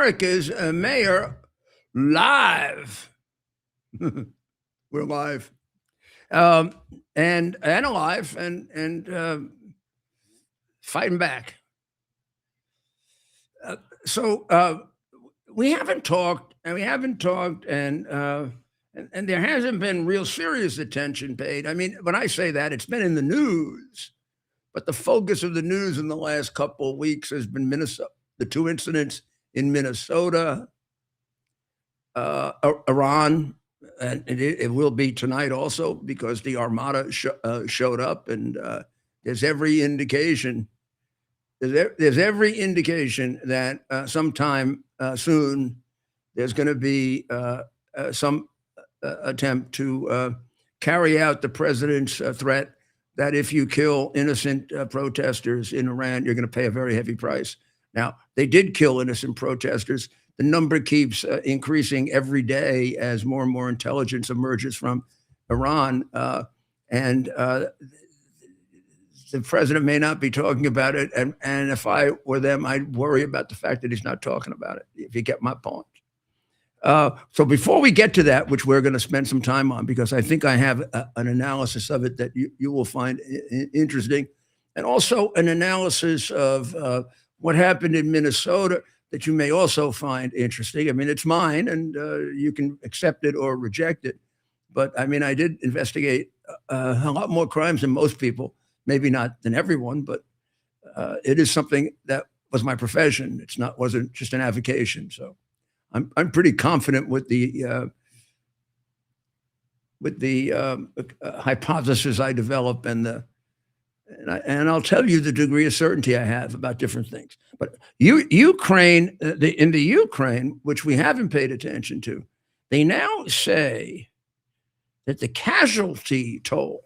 America's mayor live. We're live, and alive, and fighting back. So we haven't talked, and there hasn't been real serious attention paid. I mean, when I say that, it's been in the news, but the focus of the news in the last couple of weeks has been Minnesota, the two incidents in Minnesota, Iran, and it will be tonight also because the Armada showed up, and there's every indication. There's every indication that sometime soon there's going to be some attempt to carry out the president's threat that if you kill innocent protesters in Iran, you're going to pay a very heavy price. Now, they did kill innocent protesters. The number keeps increasing every day as more and more intelligence emerges from Iran. And the president may not be talking about it. And if I were them, I'd worry about the fact that he's not talking about it, if you get my point. So before we get to that, which we're going to spend some time on, because I think I have an analysis of it that you will find interesting, and also an analysis of what happened in Minnesota that you may also find interesting. I mean, it's mine, and you can accept it or reject it. But I mean, I did investigate a lot more crimes than most people, maybe not than everyone, but it is something that was my profession. Wasn't just an avocation. So I'm pretty confident with the hypothesis I develop, and I'll tell you the degree of certainty I have about different things. But Ukraine, in the Ukraine, which we haven't paid attention to, they now say that the casualty toll,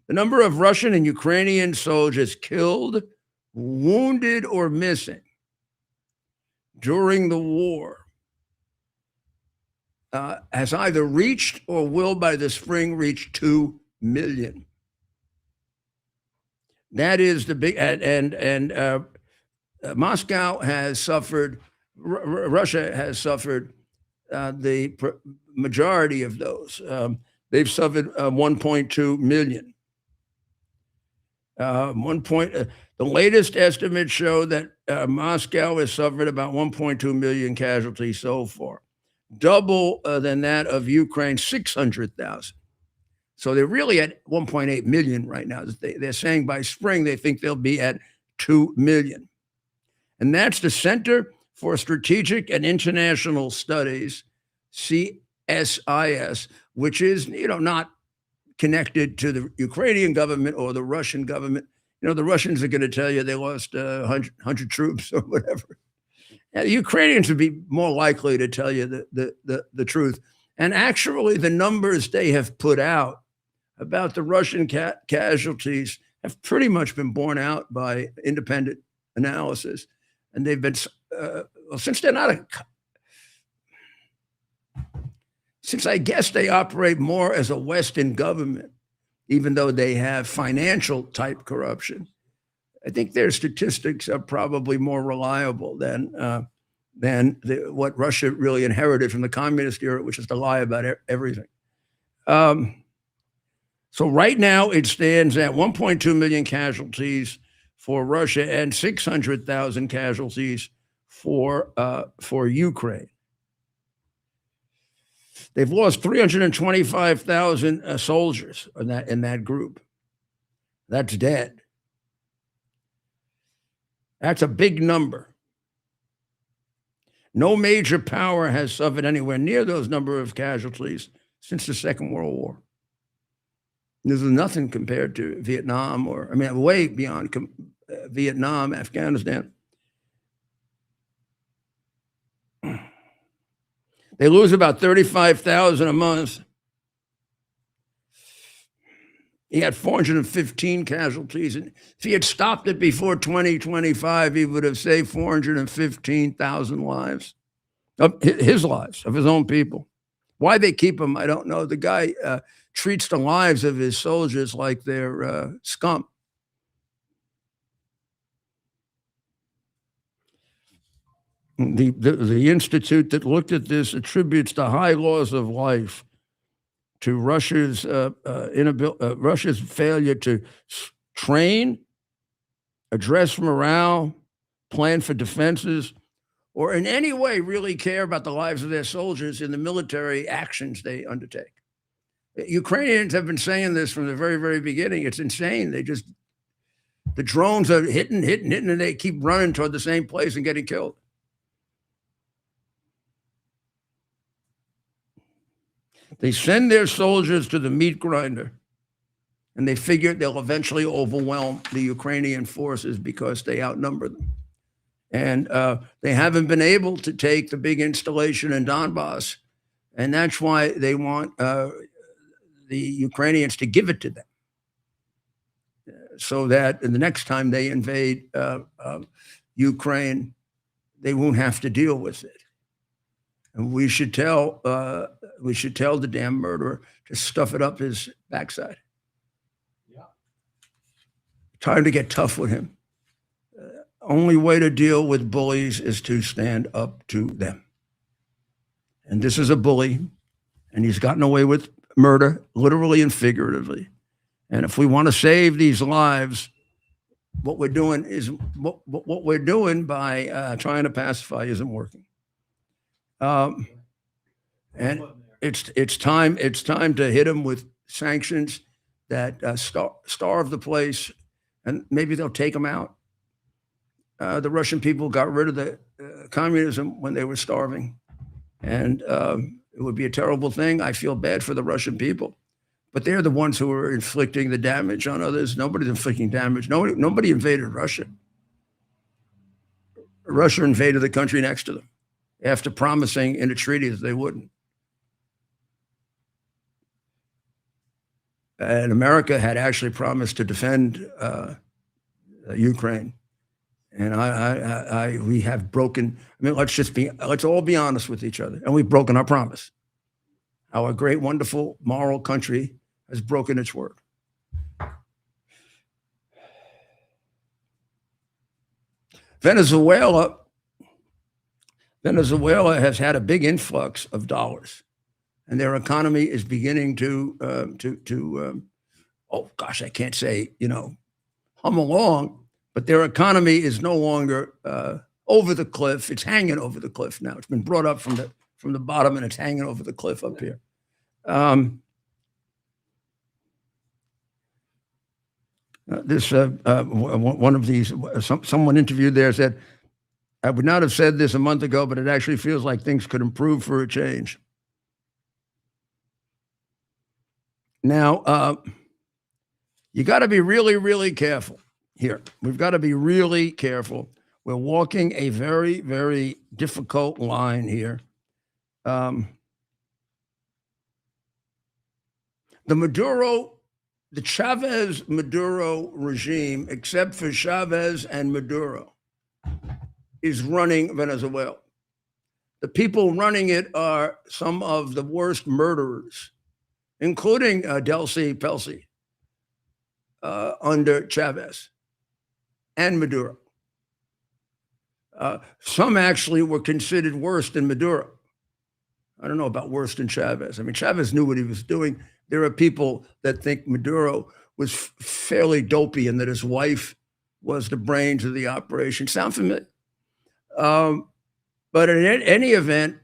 the number of Russian and Ukrainian soldiers killed, wounded, or missing during the war, has either reached or will by the spring reach 2 million. That is the big, and Moscow has suffered, Russia has suffered the majority of those. They've suffered 1.2 million. The latest estimates show that Moscow has suffered about 1.2 million casualties so far, double than that of Ukraine, 600,000. So they're really at 1.8 million right now. They're saying by spring they think they'll be at 2 million. And that's the Center for Strategic and International Studies, CSIS, which is, not connected to the Ukrainian government or the Russian government. The Russians are going to tell you they lost 100 troops or whatever. The Ukrainians would be more likely to tell you the truth. And actually, the numbers they have put out about the Russian casualties have pretty much been borne out by independent analysis. And they've been, since they're not since I guess they operate more as a Western government, even though they have financial type corruption, I think their statistics are probably more reliable than what Russia really inherited from the communist era, which is to lie about everything. So right now it stands at 1.2 million casualties for Russia and 600,000 casualties for Ukraine. They've lost 325,000 soldiers in that group. That's dead. That's a big number. No major power has suffered anywhere near those number of casualties since the Second World War. This is nothing compared to Vietnam, way beyond Vietnam, Afghanistan. They lose about 35,000 a month. He had 415 casualties. And if he had stopped it before 2025, he would have saved 415,000 lives, of his lives, of his own people. Why they keep him, I don't know. The guy treats the lives of his soldiers like they're scum. The institute that looked at this attributes the high laws of life to Russia's Russia's failure to train, address morale, plan for defenses, or in any way really care about the lives of their soldiers in the military actions they undertake. Ukrainians have been saying this from the very, very beginning. It's insane. The drones are hitting, and they keep running toward the same place and getting killed. They send their soldiers to the meat grinder, and they figure they'll eventually overwhelm the Ukrainian forces because they outnumber them. And they haven't been able to take the big installation in Donbass, and that's why they want the Ukrainians to give it to them, so that the next time they invade Ukraine, they won't have to deal with it. And we should tell the damn murderer to stuff it up his backside. Yeah. Time to get tough with him. Only way to deal with bullies is to stand up to them. And this is a bully, and he's gotten away with murder, literally and figuratively. And if we want to save these lives, what we're doing is what we're doing by trying to pacify isn't working. And it's time to hit them with sanctions that starve the place, and maybe they'll take them out. The Russian people got rid of the communism when they were starving, and it would be a terrible thing. I feel bad for the Russian people, but they're the ones who are inflicting the damage on others. Nobody's inflicting damage. Nobody invaded Russia. Russia invaded the country next to them after promising in a treaty that they wouldn't. And America had actually promised to defend Ukraine. And we have broken. I mean, let's all be honest with each other. And we've broken our promise. Our great, wonderful, moral country has broken its word. Venezuela has had a big influx of dollars, and their economy is beginning to oh gosh, I can't say, hum along, but their economy is no longer over the cliff. It's hanging over the cliff now. It's been brought up from the bottom, and it's hanging over the cliff up here. One of these, someone interviewed there said, I would not have said this a month ago, but it actually feels like things could improve for a change. Now, you got to be really, really careful here. We've got to be really careful. We're walking a very, very difficult line here. The Chavez-Maduro regime, except for Chavez and Maduro, is running Venezuela. The people running it are some of the worst murderers, including Delcy Pelcy under Chavez and Maduro. Some actually were considered worse than Maduro. I don't know about worse than Chavez. I mean, Chavez knew what he was doing. There are people that think Maduro was fairly dopey and that his wife was the brains of the operation. Sound familiar? But in any event,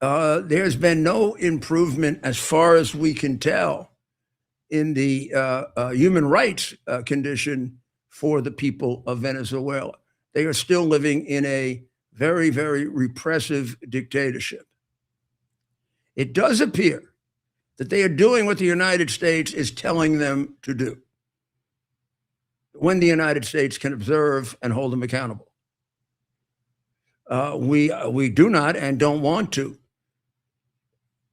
there's been no improvement, as far as we can tell, in the human rights condition for the people of Venezuela. They are still living in a very, very repressive dictatorship. It does appear that they are doing what the United States is telling them to do, when the United States can observe and hold them accountable. We do not and don't want to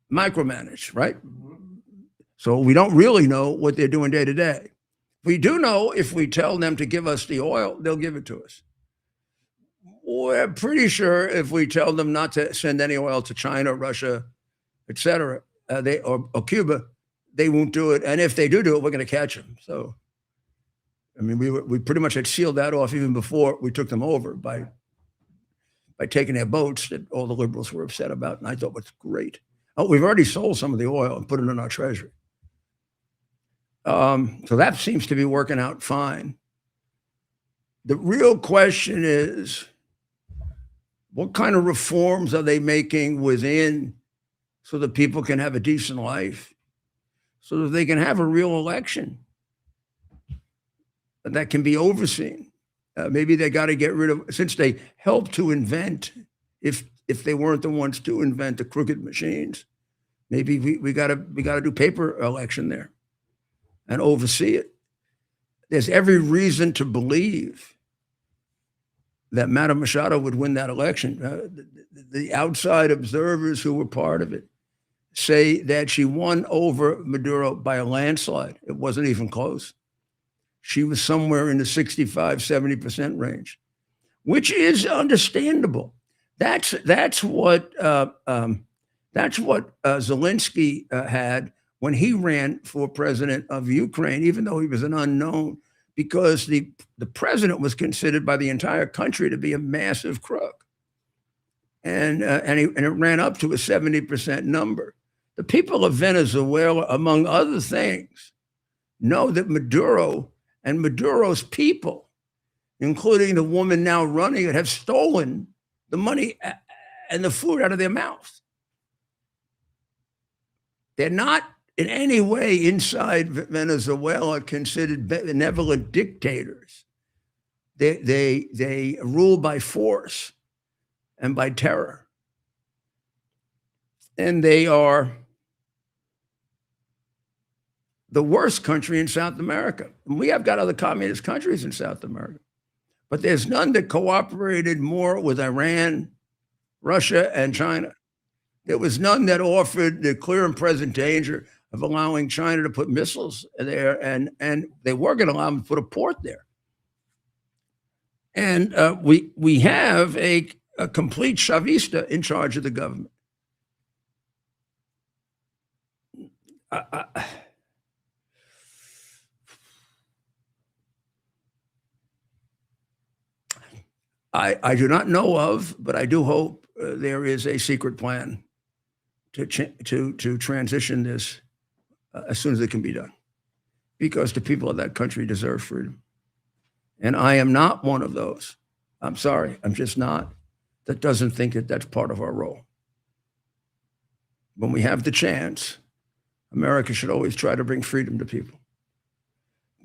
micromanage, right? So we don't really know what they're doing day to day. We do know if we tell them to give us the oil, they'll give it to us. We're pretty sure if we tell them not to send any oil to China, Russia, et cetera, or Cuba, they won't do it. And if they do it, we're going to catch them. So, I mean, we pretty much had sealed that off even before we took them over by by taking their boats that all the liberals were upset about, and I thought was great. Oh, we've already sold some of the oil and put it in our treasury. So that seems to be working out fine. The real question is, what kind of reforms are they making within so that people can have a decent life, so that they can have a real election that can be overseen? Maybe they got to get rid of, since they helped to invent, if they weren't the ones to invent the crooked machines, maybe we got to do paper election there and oversee it. There's every reason to believe that Madam Machado would win that election. The outside observers who were part of it say that she won over Maduro by a landslide. It wasn't even close. She was somewhere in the 65, 70% range, which is understandable. That's what Zelensky had when he ran for president of Ukraine, even though he was an unknown, because the president was considered by the entire country to be a massive crook, and it ran up to a 70% number. The people of Venezuela, among other things, know that Maduro and Maduro's people, including the woman now running it, have stolen the money and the food out of their mouths. They're not in any way inside Venezuela considered benevolent dictators. They rule by force and by terror. And they are the worst country in South America. And we have got other communist countries in South America, but there's none that cooperated more with Iran, Russia, and China. There was none that offered the clear and present danger of allowing China to put missiles there, and they were going to allow them to put a port there. And we have a complete Chavista in charge of the government. I do not know of, but I do hope there is a secret plan to transition this as soon as it can be done, because the people of that country deserve freedom. And I am not one of those. I'm sorry, I'm just not. That doesn't think that that's part of our role. When we have the chance, America should always try to bring freedom to people,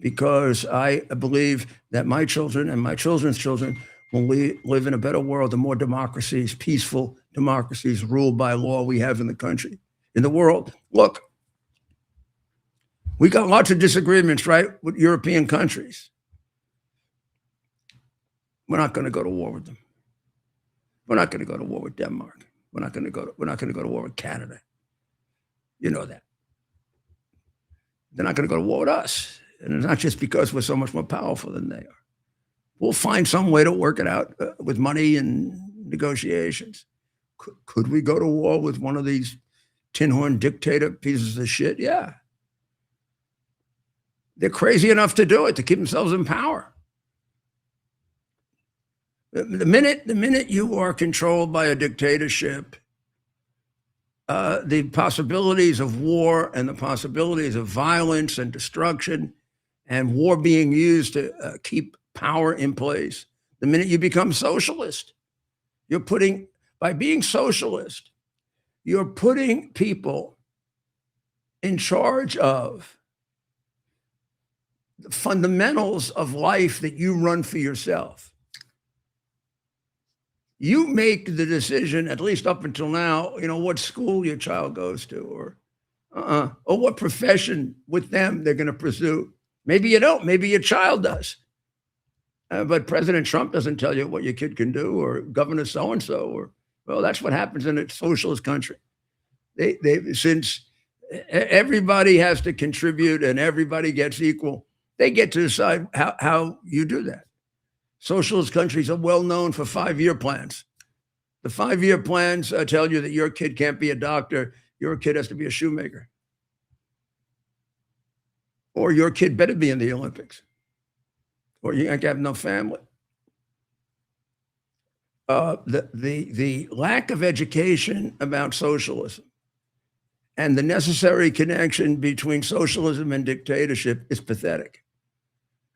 because I believe that my children and my children's children will live in a better world, the more democracies, peaceful democracies ruled by law we have in the country, in the world. Look, we got lots of disagreements, right, with European countries. We're not going to go to war with them. We're not going to go to war with Denmark. We're not going to go to war with Canada. You know that. They're not going to go to war with us. And it's not just because we're so much more powerful than they are. We'll find some way to work it out with money and negotiations. Could we go to war with one of these tin horn dictator pieces of shit? Yeah. They're crazy enough to do it, to keep themselves in power. The minute you are controlled by a dictatorship, the possibilities of war and the possibilities of violence and destruction and war being used to keep power in place. The minute you become socialist, by being socialist, you're putting people in charge of the fundamentals of life that you run for yourself. You make the decision, at least up until now, what school your child goes to, or what profession with them they're going to pursue. Maybe you don't. Maybe your child does. But President Trump doesn't tell you what your kid can do, or Governor so-and-so, well, that's what happens in a socialist country. Since everybody has to contribute and everybody gets equal, they get to decide how you do that. Socialist countries are well known for 5-year plans. The 5-year plans tell you that your kid can't be a doctor, your kid has to be a shoemaker. Or your kid better be in the Olympics. Or you ain't have no family. the lack of education about socialism and the necessary connection between socialism and dictatorship is pathetic.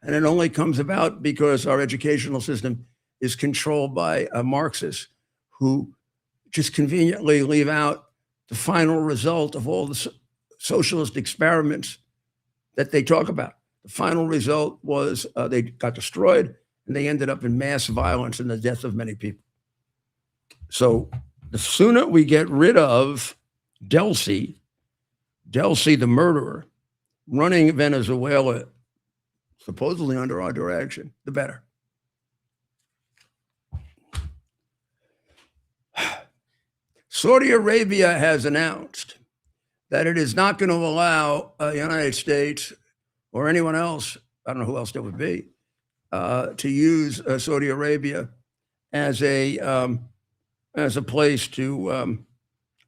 And it only comes about because our educational system is controlled by Marxists who just conveniently leave out the final result of all the socialist experiments that they talk about. The final result was they got destroyed and they ended up in mass violence and the death of many people. So the sooner we get rid of Delcy, the murderer, running Venezuela supposedly under our direction, the better. Saudi Arabia has announced that it is not going to allow the United States or anyone else, I don't know who else there would be, to use Saudi Arabia as a place to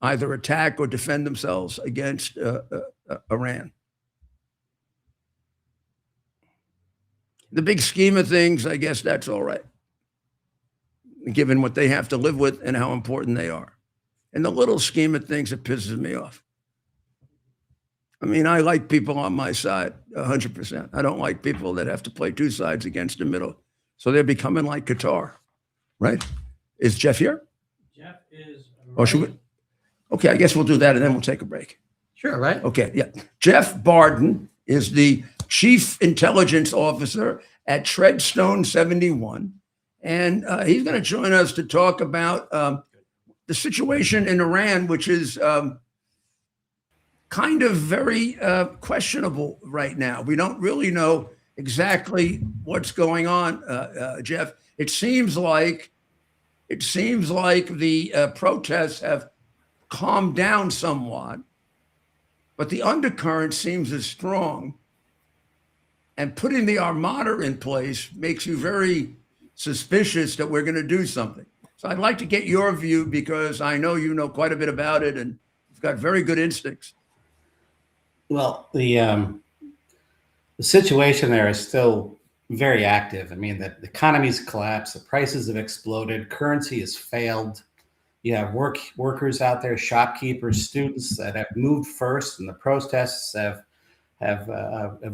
either attack or defend themselves against Iran. The big scheme of things, I guess that's all right, given what they have to live with and how important they are. In the little scheme of things, it pisses me off. I mean, I like people on my side 100%. I don't like people that have to play two sides against the middle. So they're becoming like Qatar, right? Is Jeff here? Jeff is. Or should we? Okay, I guess we'll do that and then we'll take a break. Sure, right? Okay, yeah. Jeff Barden is the Chief Intelligence Officer at Treadstone 71. And he's going to join us to talk about the situation in Iran, which is kind of very questionable right now. We don't really know exactly what's going on, Jeff. It seems like the protests have calmed down somewhat, but the undercurrent seems as strong. And putting the armada in place makes you very suspicious that we're going to do something. So I'd like to get your view because I know you know quite a bit about it and you've got very good instincts. Well, the situation there is still very active. I mean, the economy's collapsed, the prices have exploded, currency has failed. You have workers out there, shopkeepers, students that have moved first, and the protests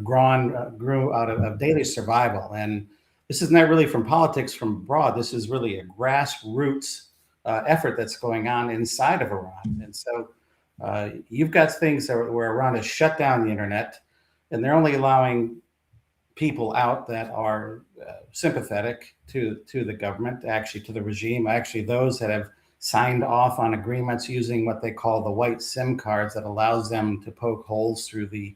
grew out of daily survival. And this is not really from politics from abroad. This is really a grassroots effort that's going on inside of Iran. And so you've got things where Iran has shut down the internet, and they're only allowing people out that are sympathetic to the government, actually to the regime, actually those that have signed off on agreements using what they call the white SIM cards that allows them to poke holes through the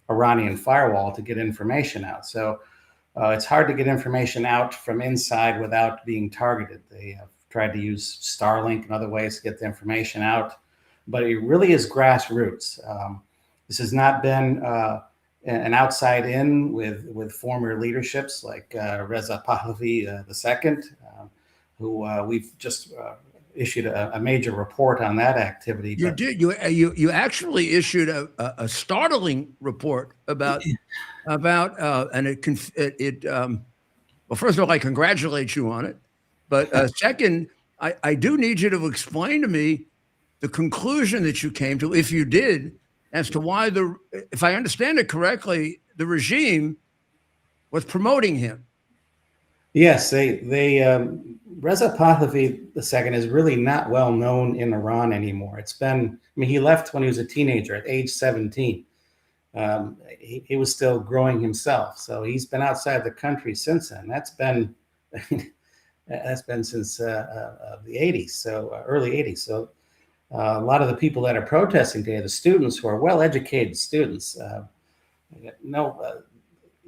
Iranian firewall to get information out. So it's hard to get information out from inside without being targeted. They have tried to use Starlink and other ways to get the information out, but it really is grassroots. This has not been an outside in with former leaderships like Reza Pahlavi II, who we've just issued a major report on that activity. You did. You actually issued a startling report about and it. Well, first of all, I congratulate you on it, but second, I do need you to explain to me the conclusion that you came to, if you did, as to why if I understand it correctly, the regime was promoting him. Yes, Reza Pahlavi II is really not well known in Iran anymore. He left when he was a teenager at age 17. He was still growing himself. So he's been outside the country since then. That's been since the 80s, so early 80s. So a lot of the people that are protesting today, the students who are well-educated students,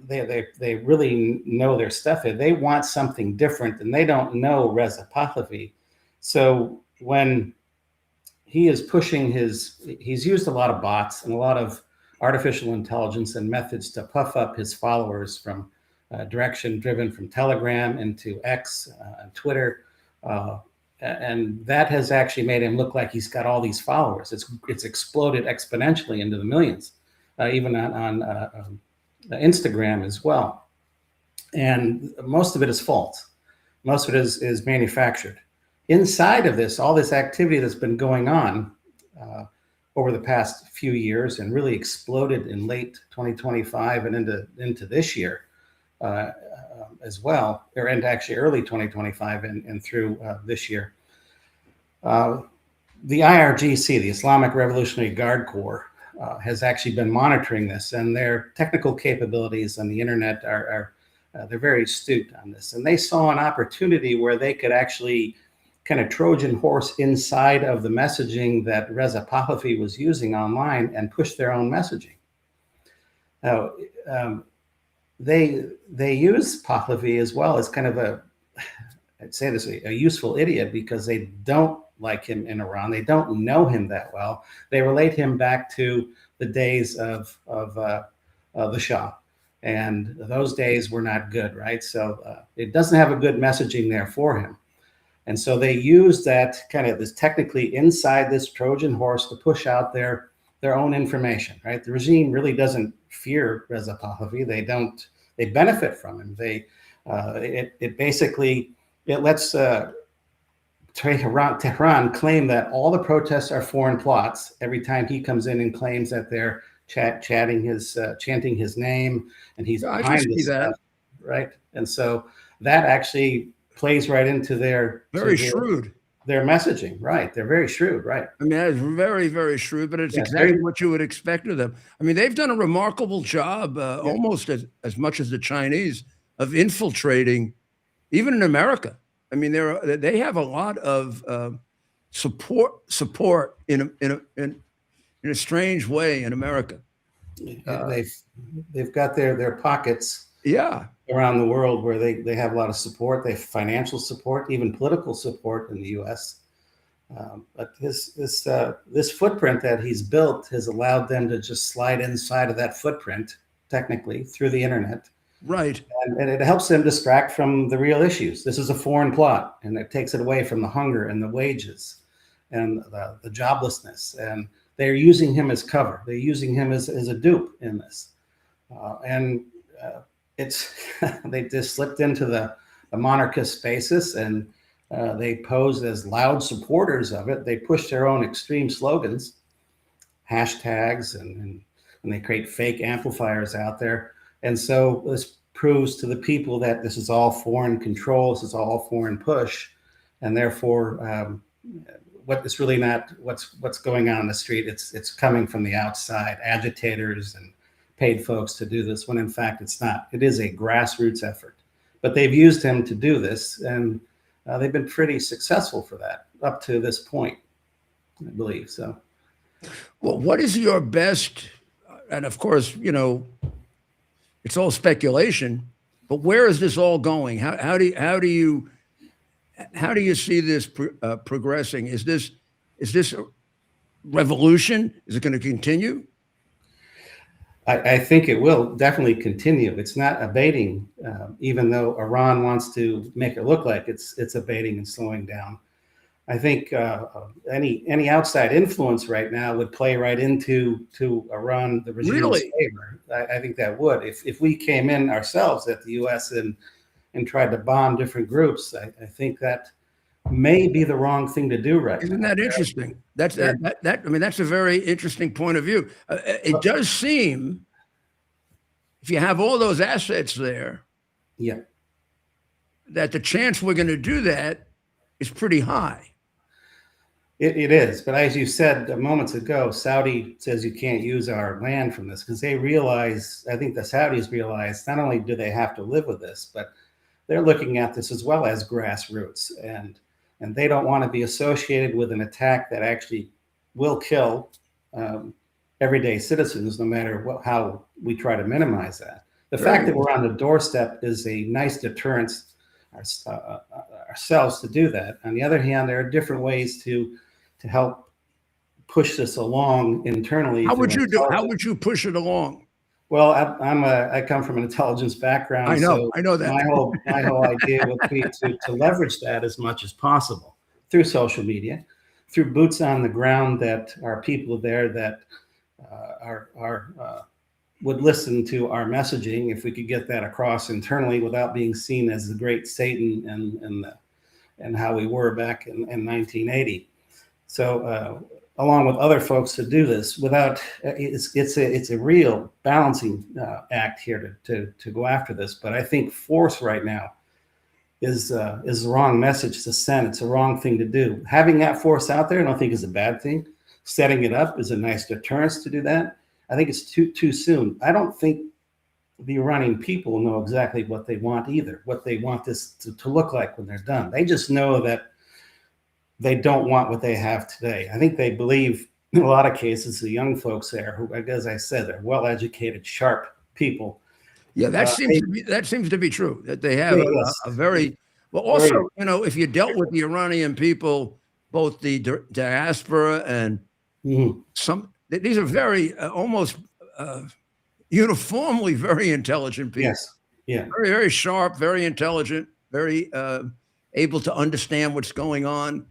they really know their stuff. They want something different, and they don't know Reza Pahlavi. So when he is pushing he's used a lot of bots and a lot of artificial intelligence and methods to puff up his followers from direction driven from Telegram into X and Twitter. And that has actually made him look like he's got all these followers. It's exploded exponentially into the millions, even on Instagram as well. And most of it is false. Most of it is manufactured. Inside of this, all this activity that's been going on over the past few years and really exploded in late 2025 and into this year as well, or into actually early 2025 and through this year. The IRGC, the Islamic Revolutionary Guard Corps, has actually been monitoring this, and their technical capabilities on the internet are they're very astute on this. And they saw an opportunity where they could actually kind of Trojan horse inside of the messaging that Reza Pahlavi was using online and push their own messaging. Now, they use Pahlavi as well as kind of I'd say this, a useful idiot, because they don't like him in Iran. They don't know him that well. They relate him back to the days of the Shah. And those days were not good, right? So it doesn't have a good messaging there for him. And so they use that kind of this technically inside this Trojan horse to push out their own information, right? The regime really doesn't fear Reza Pahlavi. They benefit from him. It basically lets Tehran claim that all the protests are foreign plots every time he comes in and claims that they're chanting his name, and he's behind this stuff, right? And so that actually plays right into their shrewd. Their messaging, right? They're very shrewd, right? I mean, that's very, very shrewd, but it's exactly what you would expect of them. I mean, they've done a remarkable job, almost as much as the Chinese, of infiltrating, even in America. I mean, they have a lot of support in a strange way in America. They've got their pockets, around the world where they have a lot of support. They have financial support, even political support in the U.S. But this footprint that he's built has allowed them to just slide inside of that footprint, technically, through the internet. Right. And it helps them distract from the real issues. This is a foreign plot, and it takes it away from the hunger and the wages and the joblessness. And they're using him as cover. They're using him as a dupe in this. They just slipped into the monarchist spaces, and they posed as loud supporters of it. They push their own extreme slogans, hashtags, and they create fake amplifiers out there. And so this proves to the people that this is all foreign control, this is all foreign push, and therefore it's really not what's going on in the street. It's coming from the outside, agitators and paid folks to do this, when in fact it's not. It is a grassroots effort. But they've used him to do this, and they've been pretty successful for that up to this point, I believe. So, well, what is your best? And of course, it's all speculation. But where is this all going? How do you see this progressing? Is this a revolution? Is it going to continue? I think it will definitely continue. It's not abating, even though Iran wants to make it look like it's abating and slowing down. I think any outside influence right now would play right into Iran, the regime's favor. I think that would. If we came in ourselves at the U.S. and tried to bomb different groups, I think that may be the wrong thing to do right now. Isn't that interesting? That's a very interesting point of view. It does seem, if you have all those assets there, that the chance we're going to do that is pretty high. It is, but as you said moments ago, Saudi says you can't use our land from this, because they realize, I think the Saudis realize, not only do they have to live with this, but they're looking at this as well as grassroots, and they don't want to be associated with an attack that actually will kill everyday citizens, no matter how we try to minimize that. The fact that we're on the doorstep is a nice deterrence ourselves to do that. On the other hand, there are different ways to help push this along internally. How would you push it along? Well, I come from an intelligence background. I know that. My whole idea would be to leverage that as much as possible through social media, through boots on the ground that are people there that are would listen to our messaging, if we could get that across internally without being seen as the great Satan and how we were back in 1980. So along with other folks to do this without it's a real balancing act here to go after this. But I think force right now is the wrong message to send. It's the wrong thing to do. Having that force out there, I don't think is a bad thing. Setting it up is a nice deterrence to do that. I think it's too soon. I don't think the Iranian people know exactly what they want either, what they want this to look like when they're done. They just know that they don't want what they have today. I think they believe, in a lot of cases, the young folks there, who, as I said, they're well-educated, sharp people. Yeah, that seems to be true, that they have a very well. Also, you know, if you dealt with the Iranian people, both the diaspora and these are very almost uniformly very intelligent people. Yes, yeah, very, very sharp, very intelligent, very able to understand what's going on.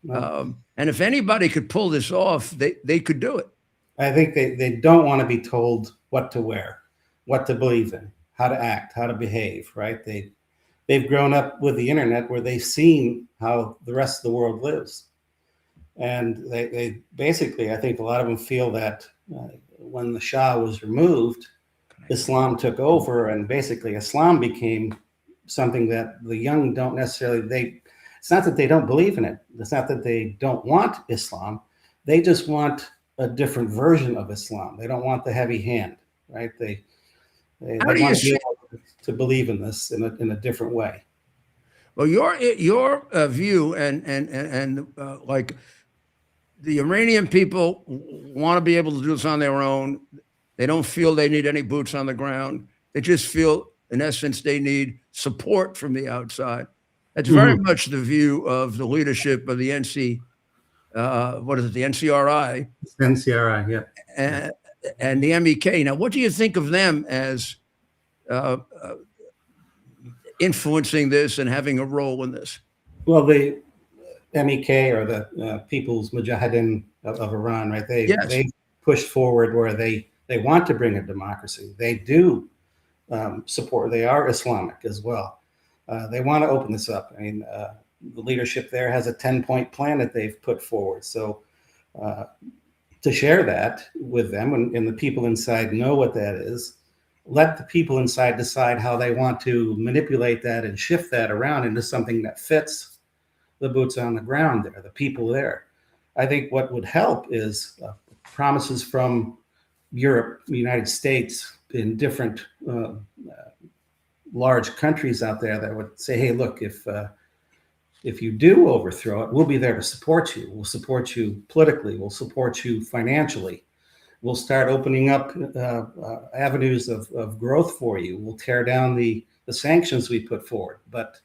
And if anybody could pull this off, they could do it. I think they don't want to be told what to wear, what to believe in, how to act, how to behave, right? They've grown up with the internet where they've seen how the rest of the world lives. And they basically, I think a lot of them feel that when the Shah was removed, Islam took over, and basically Islam became something that the young don't necessarily, it's not that they don't believe in it. It's not that they don't want Islam. They just want a different version of Islam. They don't want the heavy hand, right? They want to be able to believe in this in a different way. Well, your view and like the Iranian people want to be able to do this on their own. They don't feel they need any boots on the ground. They just feel, in essence, they need support from the outside. That's very much the view of the leadership of the the NCRI? NCRI, yeah. And the MEK. Now, what do you think of them as influencing this and having a role in this? Well, the MEK, or the People's Mujahideen of Iran, right? They pushed forward where they want to bring a democracy. They do support. They are Islamic as well. They want to open this up. I mean, the leadership there has a 10-point plan that they've put forward. So to share that with them, and the people inside know what that is, let the people inside decide how they want to manipulate that and shift that around into something that fits the boots on the ground there, the people there. I think what would help is promises from Europe, the United States, in different large countries out there that would say, hey, look, if you do overthrow it, we'll be there to support you. We'll support you politically. We'll support you financially. We'll start opening up avenues of growth for you. We'll tear down the sanctions we put forward. But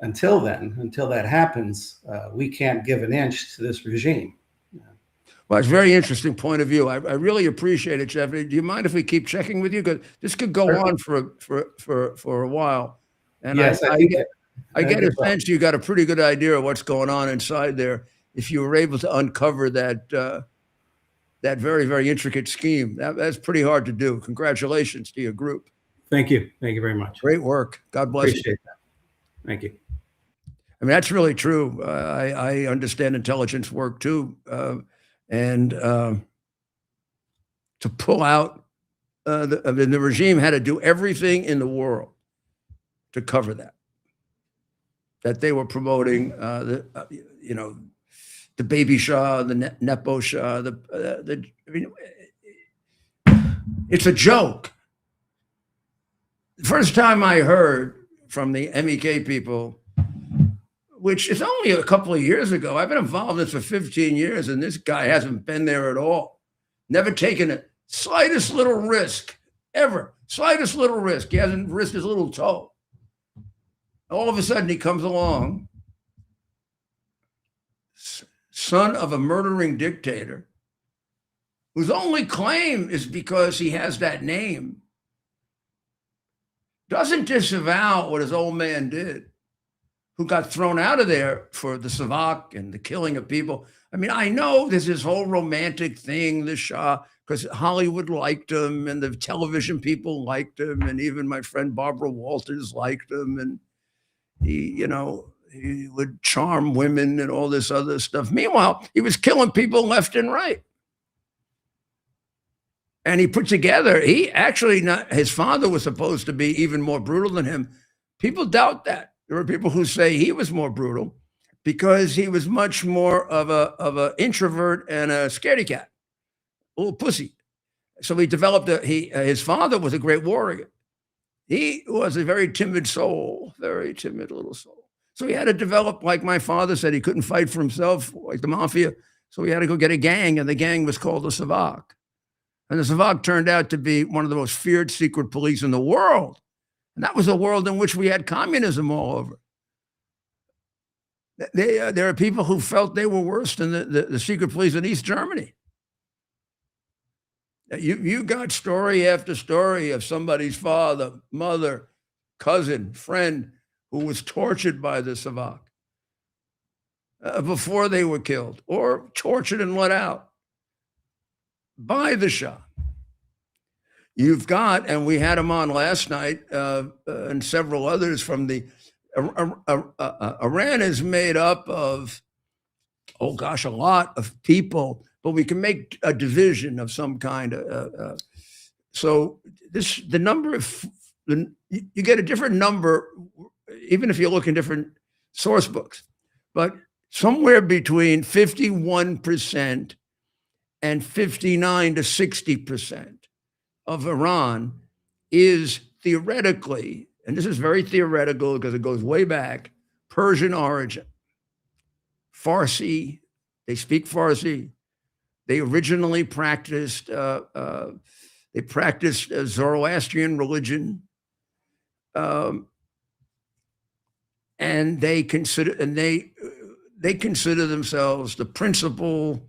until then, until that happens, we can't give an inch to this regime. Well, it's a very interesting point of view. I really appreciate it, Jeff. Do you mind if we keep checking with you? Because this could go on for a while. And yes, I get a sense you got a pretty good idea of what's going on inside there. If you were able to uncover that that very, very intricate scheme, that's pretty hard to do. Congratulations to your group. Thank you. Thank you very much. Great work. God bless you. Appreciate that. Thank you. I mean, that's really true. I understand intelligence work too. And to pull out, the regime had to do everything in the world to cover that they were promoting, the baby Shah, the Nepo Shah, it's a joke. The first time I heard from the MEK people, which is only a couple of years ago. I've been involved in this for 15 years, and this guy hasn't been there at all. Never taken a slightest little risk, ever. Slightest little risk. He hasn't risked his little toe. All of a sudden, he comes along, son of a murdering dictator, whose only claim is because he has that name, doesn't disavow what his old man did, who got thrown out of there for the Savak and the killing of people. I mean, I know there's this whole romantic thing, the Shah, because Hollywood liked him and the television people liked him. And even my friend Barbara Walters liked him. And he would charm women and all this other stuff. Meanwhile, he was killing people left and right. And he put together, his father was supposed to be even more brutal than him. People doubt that. There are people who say he was more brutal because he was much more of a introvert and a scaredy cat, a little pussy. So he developed his father was a great warrior. He was a very timid soul, very timid little soul. So he had to develop, like my father said, he couldn't fight for himself, like the mafia. So he had to go get a gang, and the gang was called the Savak. And the Savak turned out to be one of the most feared secret police in the world. And that was a world in which we had communism all over. There are people who felt they were worse than the secret police in East Germany. You got story after story of somebody's father, mother, cousin, friend who was tortured by the Savak before they were killed, or tortured and let out by the Shah. You've got, and we had him on last night, and several others from the Iran is made up of, a lot of people, but we can make a division of some kind. So the number of, you get a different number, even if you look in different source books, but somewhere between 51% and 59 to 60% of Iran is theoretically, and this is very theoretical because it goes way back, Persian origin. Farsi, they speak Farsi. They originally practiced Zoroastrian religion, and they consider themselves the principal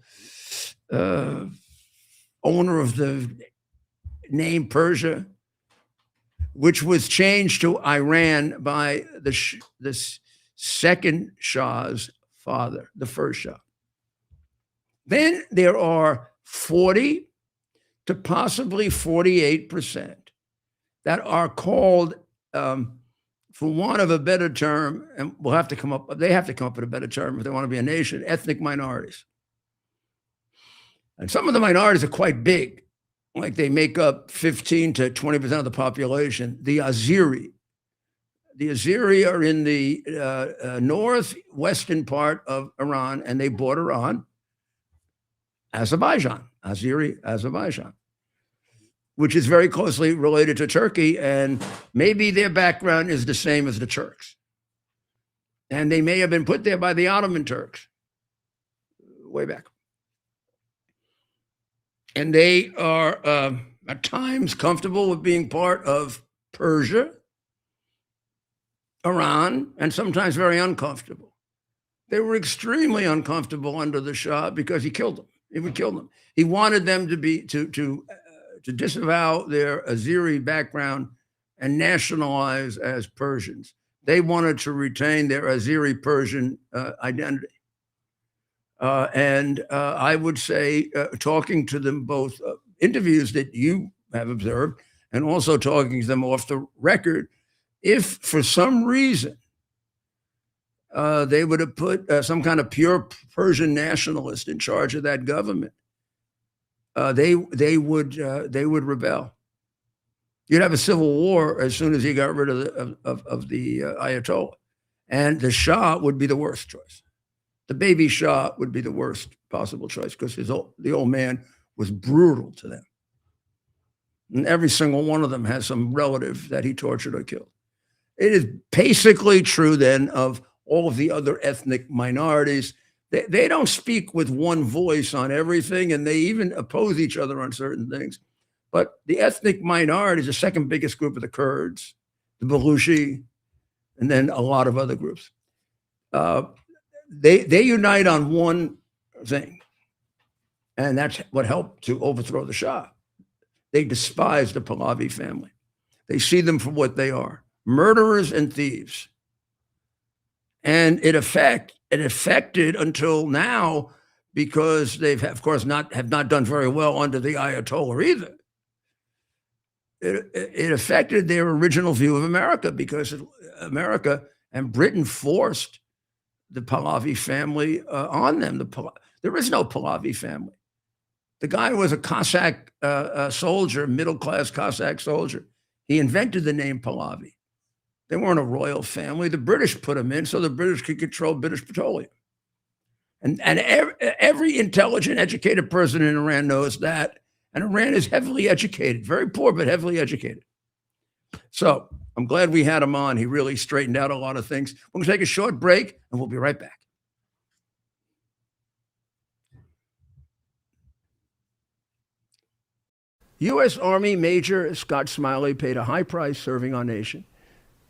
owner of the name Persia, which was changed to Iran by the second Shah's father, the first Shah. Then there are 40 to possibly 48% that are called, for want of a better term, and they have to come up with a better term if they want to be a nation, ethnic minorities. And some of the minorities are quite big, like they make up 15 to 20% of the population. The Azeri are in the northwestern part of Iran, and they border on Azerbaijan, Azerbaijan, which is very closely related to Turkey, and maybe their background is the same as the Turks. And they may have been put there by the Ottoman Turks way back. And they are at times comfortable with being part of Persia, Iran, and sometimes very uncomfortable. They were extremely uncomfortable under the Shah because he killed them. He would kill them. He wanted them to disavow their Azeri background and nationalize as Persians. They wanted to retain their Azeri Persian identity. And I would say, talking to them both, interviews that you have observed, and also talking to them off the record, if for some reason they would have put some kind of pure Persian nationalist in charge of that government, they would rebel. You'd have a civil war as soon as he got rid of the Ayatollah, and the Shah would be the worst choice. The baby Shah would be the worst possible choice because the old man was brutal to them. And every single one of them has some relative that he tortured or killed. It is basically true then of all of the other ethnic minorities. They don't speak with one voice on everything, and they even oppose each other on certain things. But the ethnic minorities, the second biggest group of the Kurds, the Baluchi, and then a lot of other groups. They unite on one thing, and that's what helped to overthrow the Shah. They despise the Pahlavi family. They see them for what they are, murderers and thieves. And it affected until now, because they've, of course, have not done very well under the Ayatollah either. It affected their original view of America, because America and Britain forced the Pahlavi family on them. There is no Pahlavi family. The guy was a Cossack soldier, middle-class Cossack soldier. He invented the name Pahlavi. They weren't a royal family. The British put them in so the British could control British petroleum. And every intelligent, educated person in Iran knows that. And Iran is heavily educated, very poor, but heavily educated. So I'm glad we had him on. He really straightened out a lot of things. We're going to take a short break, and we'll be right back. U.S. Army Major Scott Smiley paid a high price serving our nation.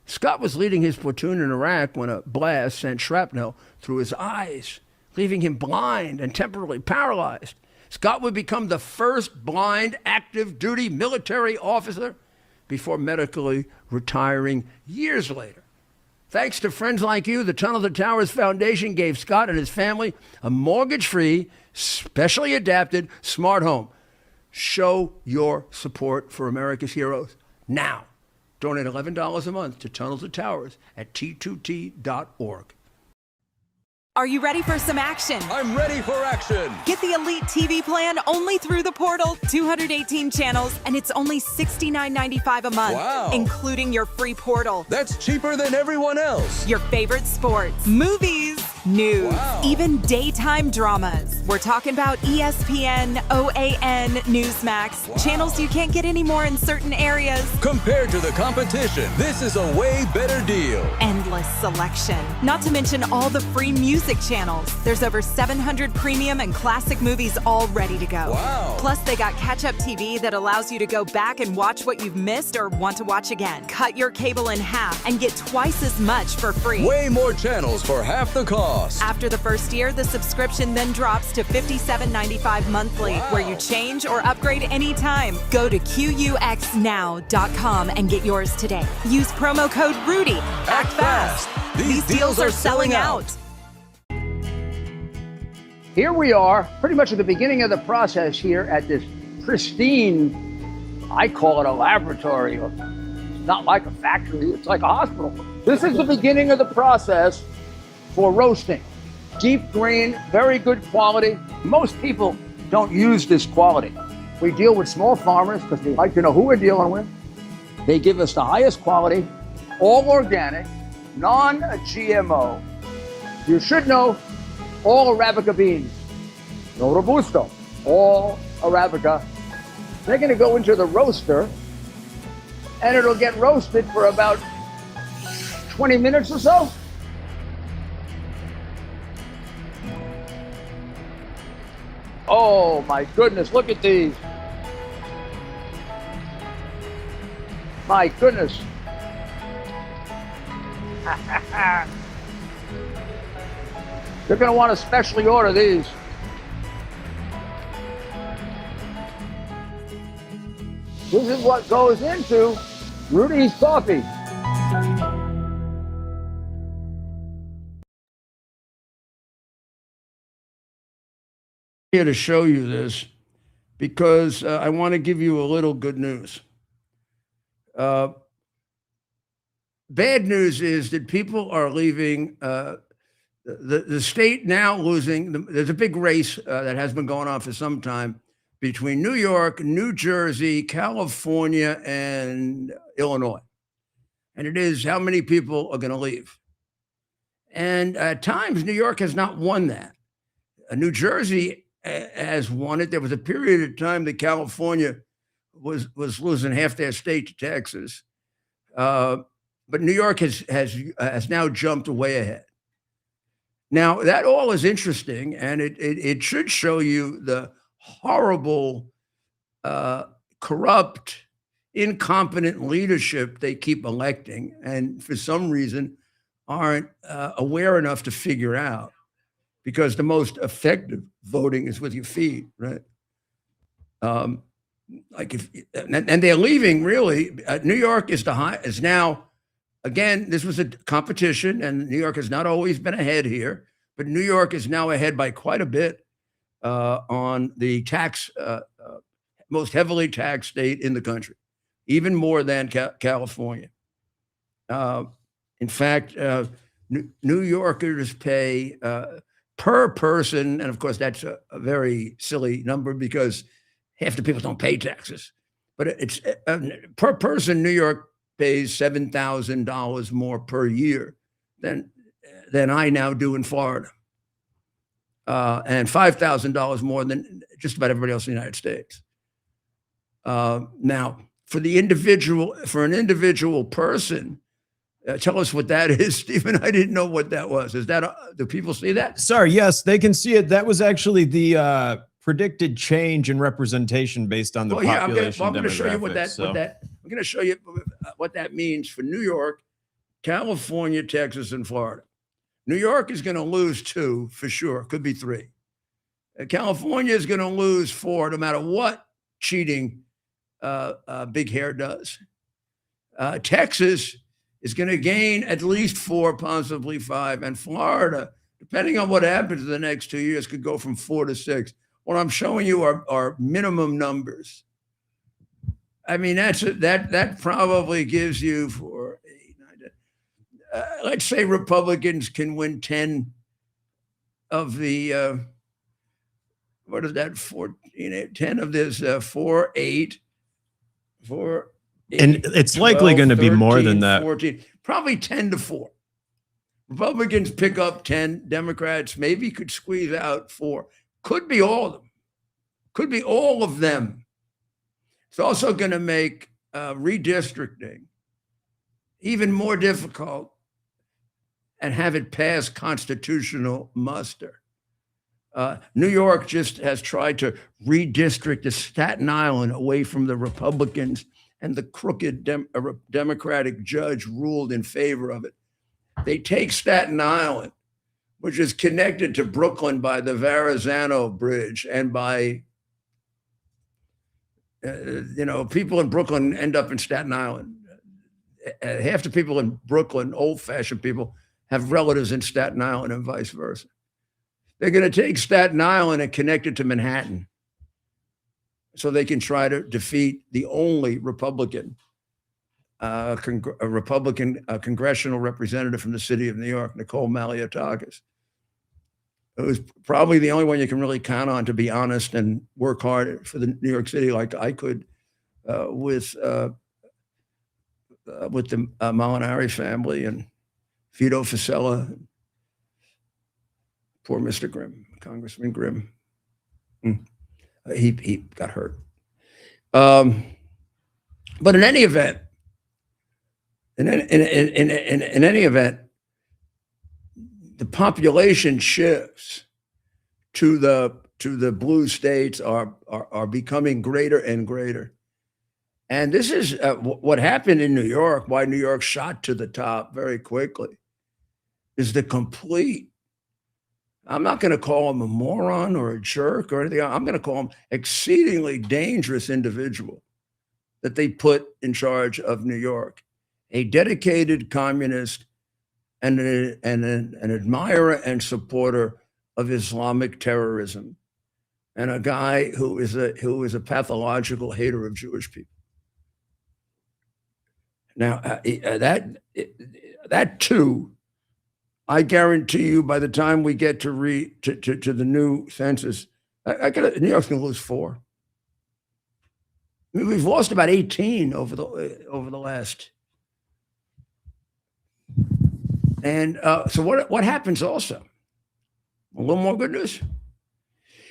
Scott was leading his platoon in Iraq when a blast sent shrapnel through his eyes, leaving him blind and temporarily paralyzed. Scott would become the first blind active duty military officer before medically retiring years later. Thanks to friends like you, the Tunnel to Towers Foundation gave Scott and his family a mortgage-free, specially adapted smart home. Show your support for America's heroes now. Donate $11 a month to Tunnel to Towers at t2t.org. Are you ready for some action? I'm ready for action. Get the Elite TV plan only through the portal. 218 channels, and it's only $69.95 a month. Wow. Including your free portal. That's cheaper than everyone else. Your favorite sports, movies, news, Wow. even daytime dramas. We're talking about ESPN, OAN, Newsmax, Wow. channels you can't get anymore in certain areas. Compared to the competition, this is a way better deal. Endless selection. Not to mention all the free music channels. There's over 700 premium and classic movies all ready to go. Wow. Plus, they got catch-up TV that allows you to go back and watch what you've missed or want to watch again. Cut your cable in half and get twice as much for free. Way more channels for half the cost. After the first year, the subscription then drops to $57.95 monthly, Wow. where you change or upgrade anytime. Go to QUXNow.com and get yours today. Use promo code RUDY. Act fast. These deals are selling out. Here we are, pretty much at the beginning of the process here at this pristine, I call it a laboratory. It's not like a factory, it's like a hospital. This is the beginning of the process for roasting. Deep green, very good quality. Most people don't use this quality. We deal with small farmers because we like to know who we're dealing with. They give us the highest quality, all organic, non-GMO. You should know all Arabica beans, no Robusto, all Arabica. They're going to go into the roaster, and it'll get roasted for about 20 minutes or so. Oh my goodness, look at these. My goodness. You're going to want to specially order these. This is what goes into Rudy's coffee. Here to show you this because I want to give you a little good news. Bad news is that people are leaving the state now losing. There's a big race that has been going on for some time between New York, New Jersey, California, and Illinois. And it is how many people are going to leave. And at times, New York has not won that. New Jersey has won it. There was a period of time that California was losing half their state to Texas. But New York has now jumped way ahead. Now, that all is interesting, and it should show you the horrible, corrupt, incompetent leadership they keep electing, and for some reason aren't aware enough to figure out, because the most effective voting is with your feet, right? And they're leaving really. New York is now again, this was a competition, and New York has not always been ahead here, but New York is now ahead by quite a bit on the most heavily taxed state in the country, even more than California. In fact, New Yorkers pay per person, and of course, that's a very silly number because half the people don't pay taxes. But it's per person, New York pays $7,000 more per year than I now do in Florida, and $5,000 more than just about everybody else in the United States. Now, for an individual person, tell us what that is, Stephen. I didn't know what that was. Is that do people see that? Sorry, yes, they can see it. That was actually the predicted change in representation based on the population. I'm going to show you what demographics, I'm going to show you what that means for New York, California, Texas, and Florida. New York is going to lose 2 for sure. Could be 3. California is going to lose 4, no matter what cheating big hair does. Texas is going to gain at least 4, possibly 5, and Florida, depending on what happens in the next 2 years, could go from 4 to 6. What I'm showing you are minimum numbers. I mean, that probably gives you 4, 8, 9, 10. Let's say Republicans can win 10 of the what is that? 14, 10 of this 4, 8, 4. 8, and it's 12, likely going to be 13, more than that. 14, probably 10 to 4. Republicans pick up 10. Democrats maybe could squeeze out 4. Could be all of them. Could be all of them. It's also going to make redistricting even more difficult and have it pass constitutional muster. New York just has tried to redistrict the Staten Island away from the Republicans, and the crooked Democratic judge ruled in favor of it. They take Staten Island, which is connected to Brooklyn by the Verrazano Bridge and by, people in Brooklyn end up in Staten Island. Half the people in Brooklyn, old-fashioned people, have relatives in Staten Island and vice versa. They're going to take Staten Island and connect it to Manhattan so they can try to defeat the only Republican congressional representative from the city of New York, Nicole Malliotakis, who's probably the only one you can really count on to be honest and work hard for the New York City like I could with the Molinari family and Vito Fossella, poor Mr. Grimm, Congressman Grimm. He got hurt. But in any event, in any event, the population shifts to the blue states are becoming greater and greater. And this is what happened in New York, why New York shot to the top very quickly, is the complete, I'm not going to call him a moron or a jerk or anything. I'm going to call him exceedingly dangerous individual that they put in charge of New York, a dedicated communist and an admirer and supporter of Islamic terrorism, and a guy who is a pathological hater of Jewish people. Now, that too, I guarantee you, by the time we get to the new census, New York's going to lose 4. I mean, we've lost about 18 over the last. And so what happens also? A little more good news.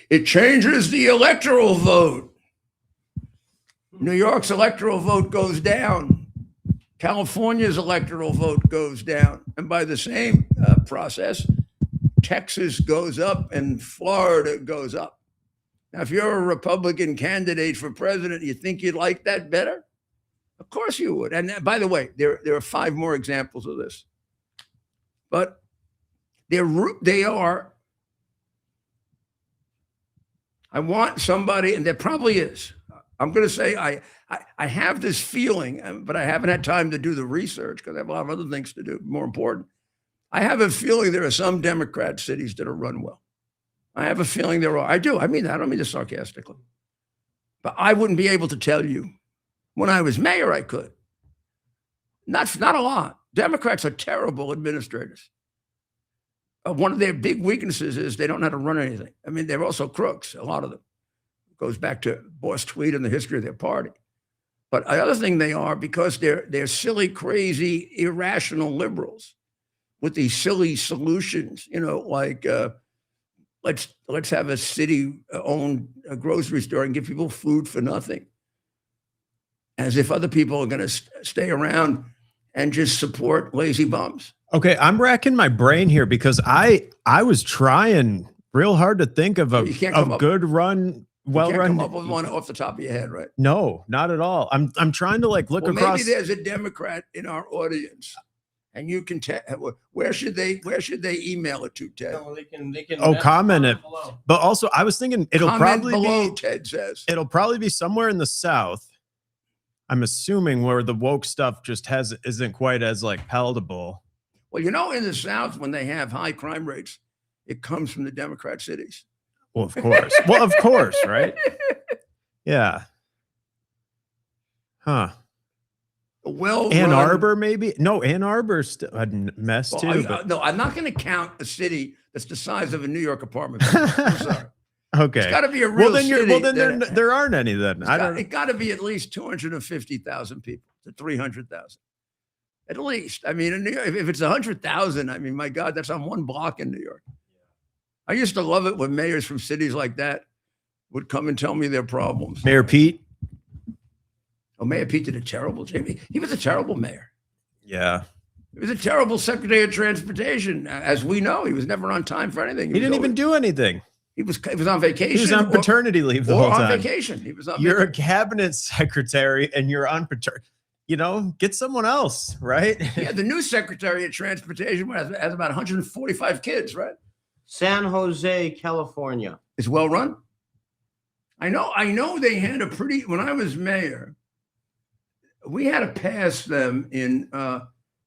It changes the electoral vote. New York's electoral vote goes down. California's electoral vote goes down. And by the same process, Texas goes up and Florida goes up. Now, if you're a Republican candidate for president, you think you'd like that better? Of course you would. And by the way, there are 5 more examples of this. But they are, I want somebody, and there probably is, I'm going to say I have this feeling, but I haven't had time to do the research because I have a lot of other things to do, more important. I have a feeling there are some Democrat cities that are run well. I have a feeling there are. I do. I mean that. I don't mean this sarcastically. But I wouldn't be able to tell you. When I was mayor, I could. Not a lot. Democrats are terrible administrators. One of their big weaknesses is they don't know how to run anything. I mean, they're also crooks, a lot of them. It goes back to Boss Tweed and the history of their party. But the other thing they are, because they're silly, crazy, irrational liberals with these silly solutions, like let's have a city-owned grocery store and give people food for nothing, as if other people are going to stay around and just support lazy bums. Okay, I'm racking my brain here because I was trying real hard to think of a good run, well run. Come up with one off the top of your head, right? No, not at all. I'm trying to look across. Maybe there's a Democrat in our audience, and you can tell where should they email it to, Ted? No, they can. Oh, comment it. Below. But also, I was thinking it'll probably be. Ted says it'll probably be somewhere in the South. I'm assuming where the woke stuff just isn't quite as palatable. Well, in the South, when they have high crime rates, it comes from the Democrat cities. Well, of course. Well, of course, right? Yeah. Huh. Ann Arbor, maybe? No, Ann Arbor's a mess too. No, I'm not going to count a city that's the size of a New York apartment. I'm sorry. Okay. It's got to be a real city. Well, then there aren't any then. It got to be at least 250,000 people to 300,000. At least. I mean, in New York, if it's 100,000, I mean, my God, that's on one block in New York. I used to love it when mayors from cities like that would come and tell me their problems. Mayor Pete? Oh, Mayor Pete did a terrible job. He was a terrible mayor. Yeah. He was a terrible Secretary of Transportation. As we know, he was never on time for anything. He didn't even do anything. He was on vacation. He was on paternity leave the whole time. On vacation. He was on You're a cabinet secretary and you're on paternity. Get someone else, right? Yeah, the new Secretary of Transportation has about 145 kids, right? San Jose, California. It's well run. I know they had when I was mayor, we had to pass them in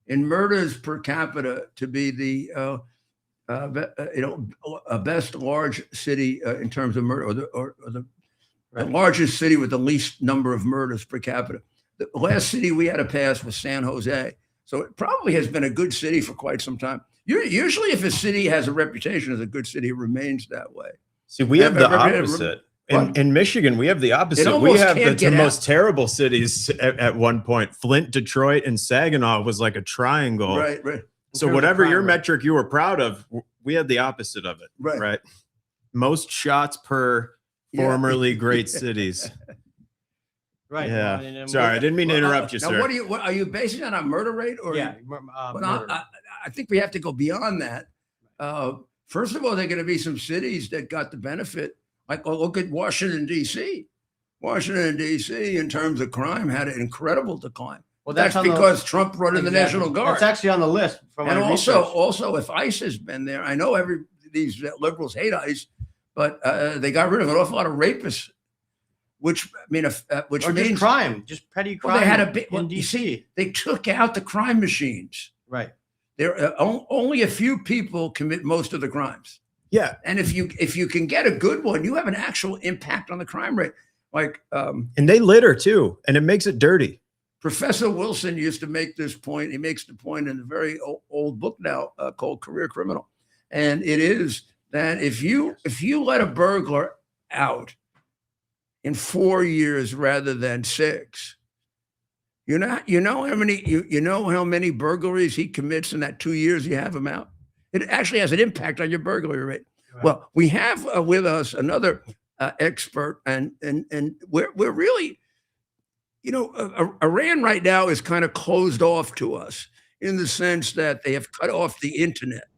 murders per capita to be the best large city in terms of murder, or the largest city with the least number of murders per capita. The last city we had to pass was San Jose. So it probably has been a good city for quite some time. Usually if a city has a reputation as a good city, it remains that way. See, we have the opposite. In Michigan, we have the opposite. We have the most terrible cities at one point. Flint, Detroit, and Saginaw was like a triangle. Right. So whatever your metric you were proud of, we had the opposite of it. Right. Most shots per formerly great cities. Right. Yeah. Sorry, I didn't mean to interrupt you, sir. What are you basing that on murder rate? Or murder. I think we have to go beyond that. First of all, there are going to be some cities that got the benefit. Like, look at Washington, D.C. Washington, D.C., in terms of crime, had an incredible decline. Well, that's because Trump brought in the National Guard. It's actually on the list. And also, if ICE has been there, I know these liberals hate ICE, but they got rid of an awful lot of rapists. Which means crime, just petty crime. Well, they had a bit in DC. They took out the crime machines. Right. There only a few people commit most of the crimes. Yeah, and if you can get a good one, you have an actual impact on the crime rate. And they litter too, and it makes it dirty. Professor Wilson used to make this point. He makes the point in a very old book now called Career Criminal, and it is that if you let a burglar out in 4 years rather than 6. You know how many burglaries he commits in that 2 years you have him out? It actually has an impact on your burglary rate. Right. Well, we have with us another expert, and we're really, Iran right now is kind of closed off to us in the sense that they have cut off the internet.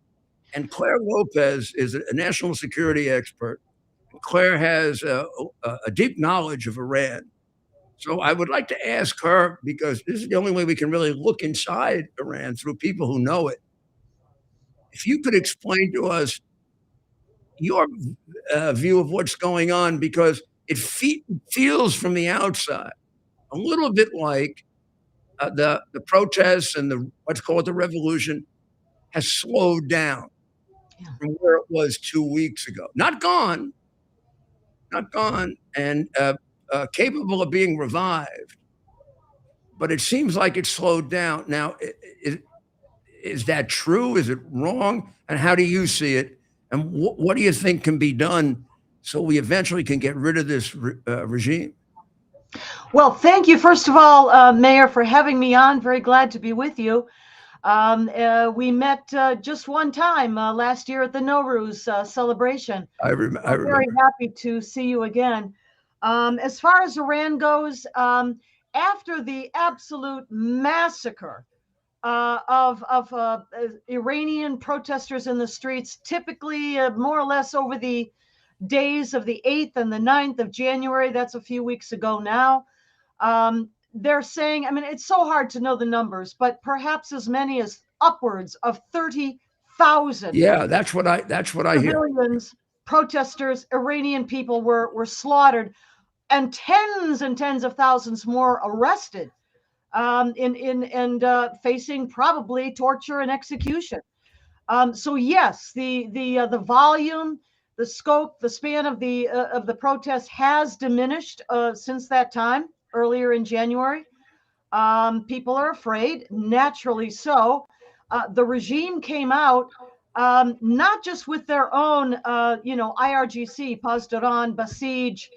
And Claire Lopez is a national security expert. Claire has a deep knowledge of Iran. So I would like to ask her, because this is the only way we can really look inside Iran through people who know it. If you could explain to us your view of what's going on, because it feels from the outside a little bit like the protests and let's call it the revolution has slowed down from where it was 2 weeks ago. Not gone, and capable of being revived, but it seems like it's slowed down. Now, is that true? Is it wrong? And how do you see it? And what do you think can be done so we eventually can get rid of this regime? Well, thank you, first of all, Mayor, for having me on. Very glad to be with you. We met just one time last year at the Nowruz celebration. I remember. I'm very happy to see you again. As far as Iran goes, after the absolute massacre of Iranian protesters in the streets, typically more or less over the days of the 8th and the 9th of January, that's a few weeks ago now, they're saying, I mean, it's so hard to know the numbers, but perhaps as many as upwards of 30,000. Yeah, that's what I hear. Civilians, protesters, Iranian people were slaughtered, and tens of thousands more arrested, facing probably torture and execution. So yes, the volume, the scope, the span of the protest has diminished since that time, earlier in January. People are afraid, naturally so. The regime came out not just with their own, IRGC, Pasdaran, Basij,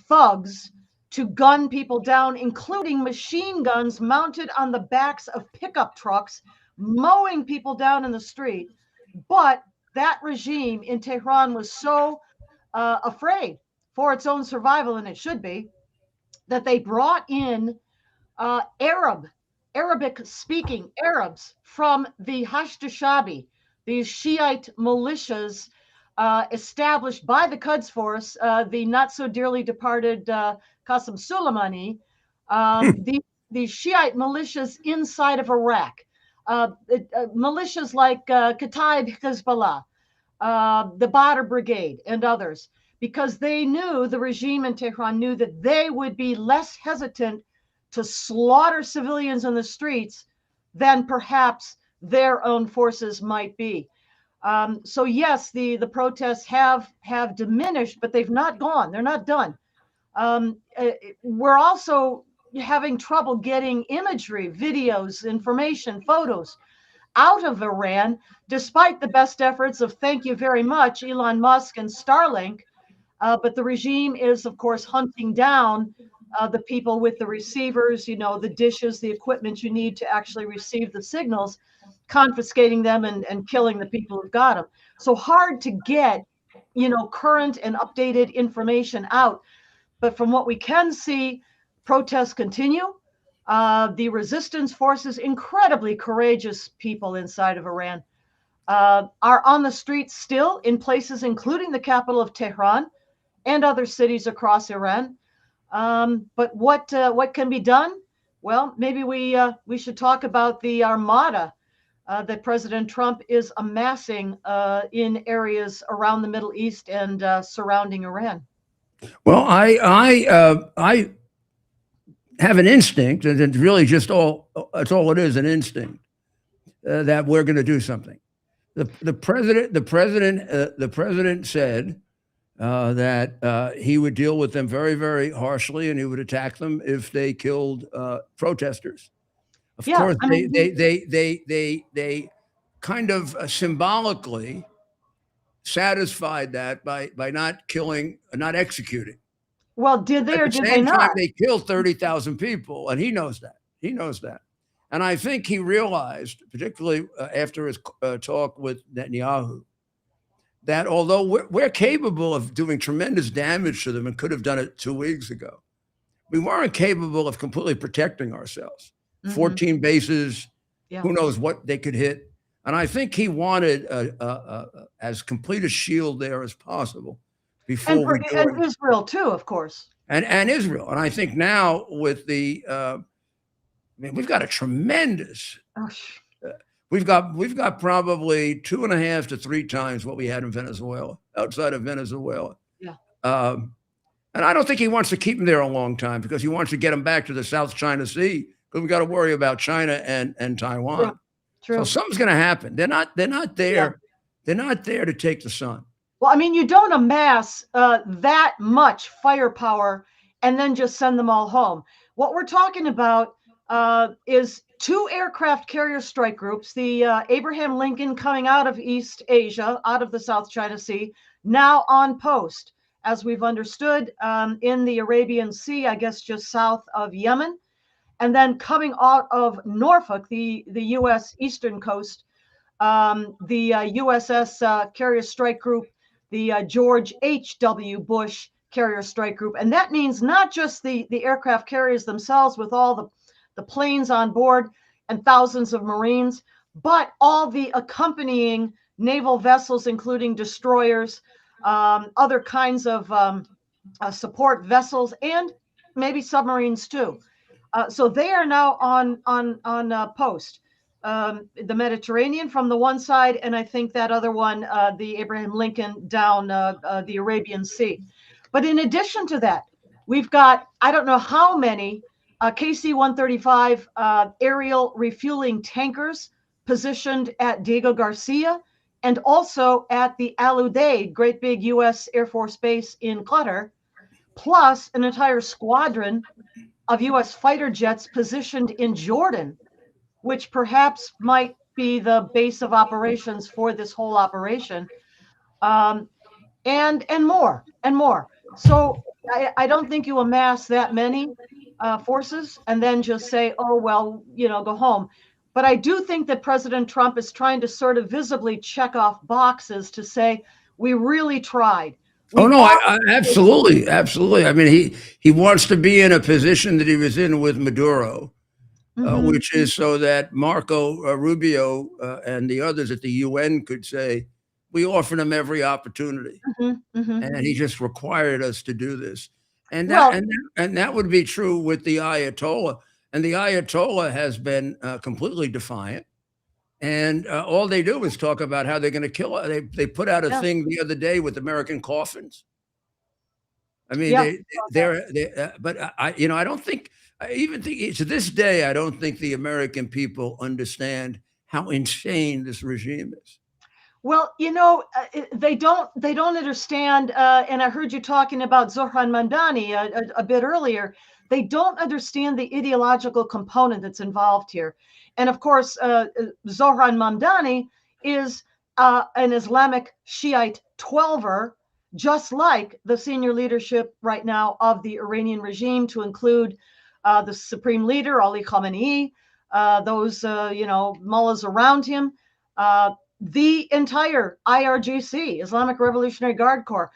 thugs to gun people down, including machine guns mounted on the backs of pickup trucks, mowing people down in the street. But that regime in Tehran was so afraid for its own survival, and it should be, that they brought in Arabic-speaking Arabs from the Hashd-e-Shabi, these Shiite militias established by the Quds Force, the not so dearly departed Qasem Soleimani, these Shiite militias inside of Iraq, militias like Kataib Hezbollah, the Badr Brigade, and others, because they knew, the regime in Tehran knew, that they would be less hesitant to slaughter civilians in the streets than perhaps their own forces might be. So yes, the protests have diminished, but they've not gone. They're not done. We're also having trouble getting imagery, videos, information, photos out of Iran, despite the best efforts of, thank you very much, Elon Musk and Starlink. But the regime is, of course, hunting down the people with the receivers, the dishes, the equipment you need to actually receive the signals, confiscating them and killing the people who've got them. So hard to get, current and updated information out. But from what we can see, protests continue. The resistance forces, incredibly courageous people inside of Iran, are on the streets still in places including the capital of Tehran and other cities across Iran. But what can be done? Well, maybe we should talk about the armada that President Trump is amassing in areas around the Middle East and surrounding Iran. Well, I have an instinct, and it's really just that's all it is, an instinct, that we're going to do something. The president said that he would deal with them very, very harshly, and he would attack them if they killed protesters. Of course, they kind of symbolically satisfied that by not killing, not executing. Well, did they or did they not? At the same time, they killed 30,000 people, and he knows that. He knows that. And I think he realized, particularly after his talk with Netanyahu, that although we're capable of doing tremendous damage to them and could have done it 2 weeks ago, we weren't capable of completely protecting ourselves. 14 bases, who knows what they could hit. And I think he wanted as complete a shield there as possible before and Israel too, of course. And Israel. And I think now with the, we've got a tremendous, we've got probably 2.5 to 3 times what we had in Venezuela, outside of Venezuela. Yeah. And I don't think he wants to keep them there a long time because he wants to get them back to the South China Sea because we got to worry about China and Taiwan. True. So something's going to happen. They're not there. Yeah. They're not there to take the sun. Well, I mean, you don't amass that much firepower and then just send them all home. What we're talking about is 2 aircraft carrier strike groups, the Abraham Lincoln coming out of East Asia, out of the South China Sea, now on post, as we've understood, in the Arabian Sea, I guess just south of Yemen, and then coming out of Norfolk, the U.S. eastern coast, the USS Carrier Strike Group, the George H.W. Bush Carrier Strike Group. And that means not just the aircraft carriers themselves with all the planes on board and thousands of Marines, but all the accompanying naval vessels, including destroyers, other kinds of support vessels, and maybe submarines too. So they are now on post. The Mediterranean from the one side, and I think that other one, the Abraham Lincoln, down the Arabian Sea. But in addition to that, we've got, I don't know how many KC-135 aerial refueling tankers positioned at Diego Garcia and also at the Al Udeid, great big U.S. Air Force base in Qatar, plus an entire squadron of U.S. fighter jets positioned in Jordan, which perhaps might be the base of operations for this whole operation, and more and more. So I don't think you amass that many forces and then just say, oh, well, go home. But I do think that President Trump is trying to sort of visibly check off boxes to say, we really tried. Absolutely. Absolutely. I mean, he wants to be in a position that he was in with Maduro. Which is so that Marco Rubio and the others at the UN could say, we offered him every opportunity. And he just required us to do this. And that would be true with the Ayatollah. And the Ayatollah has been completely defiant. And all they do is talk about how they're going to kill it. They put out a thing the other day with American coffins. I mean, but I don't think, I even think to this day, I don't think the American people understand how insane this regime is. Well, they don't understand. And I heard you talking about Zohran Mamdani a bit earlier. They don't understand the ideological component that's involved here. And of course, Zohran Mamdani is an Islamic Shiite 12er, just like the senior leadership right now of the Iranian regime, to include the supreme leader, Ali Khamenei, those, mullahs around him, the entire IRGC, Islamic Revolutionary Guard Corps,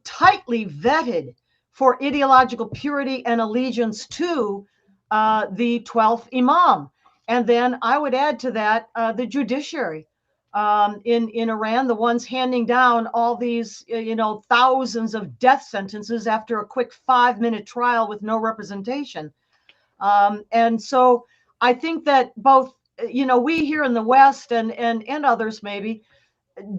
tightly vetted for ideological purity and allegiance to the 12th Imam. And then I would add to that the judiciary in Iran, the ones handing down all these, thousands of death sentences after a quick 5-minute trial with no representation. And so I think that both, we here in the West and others maybe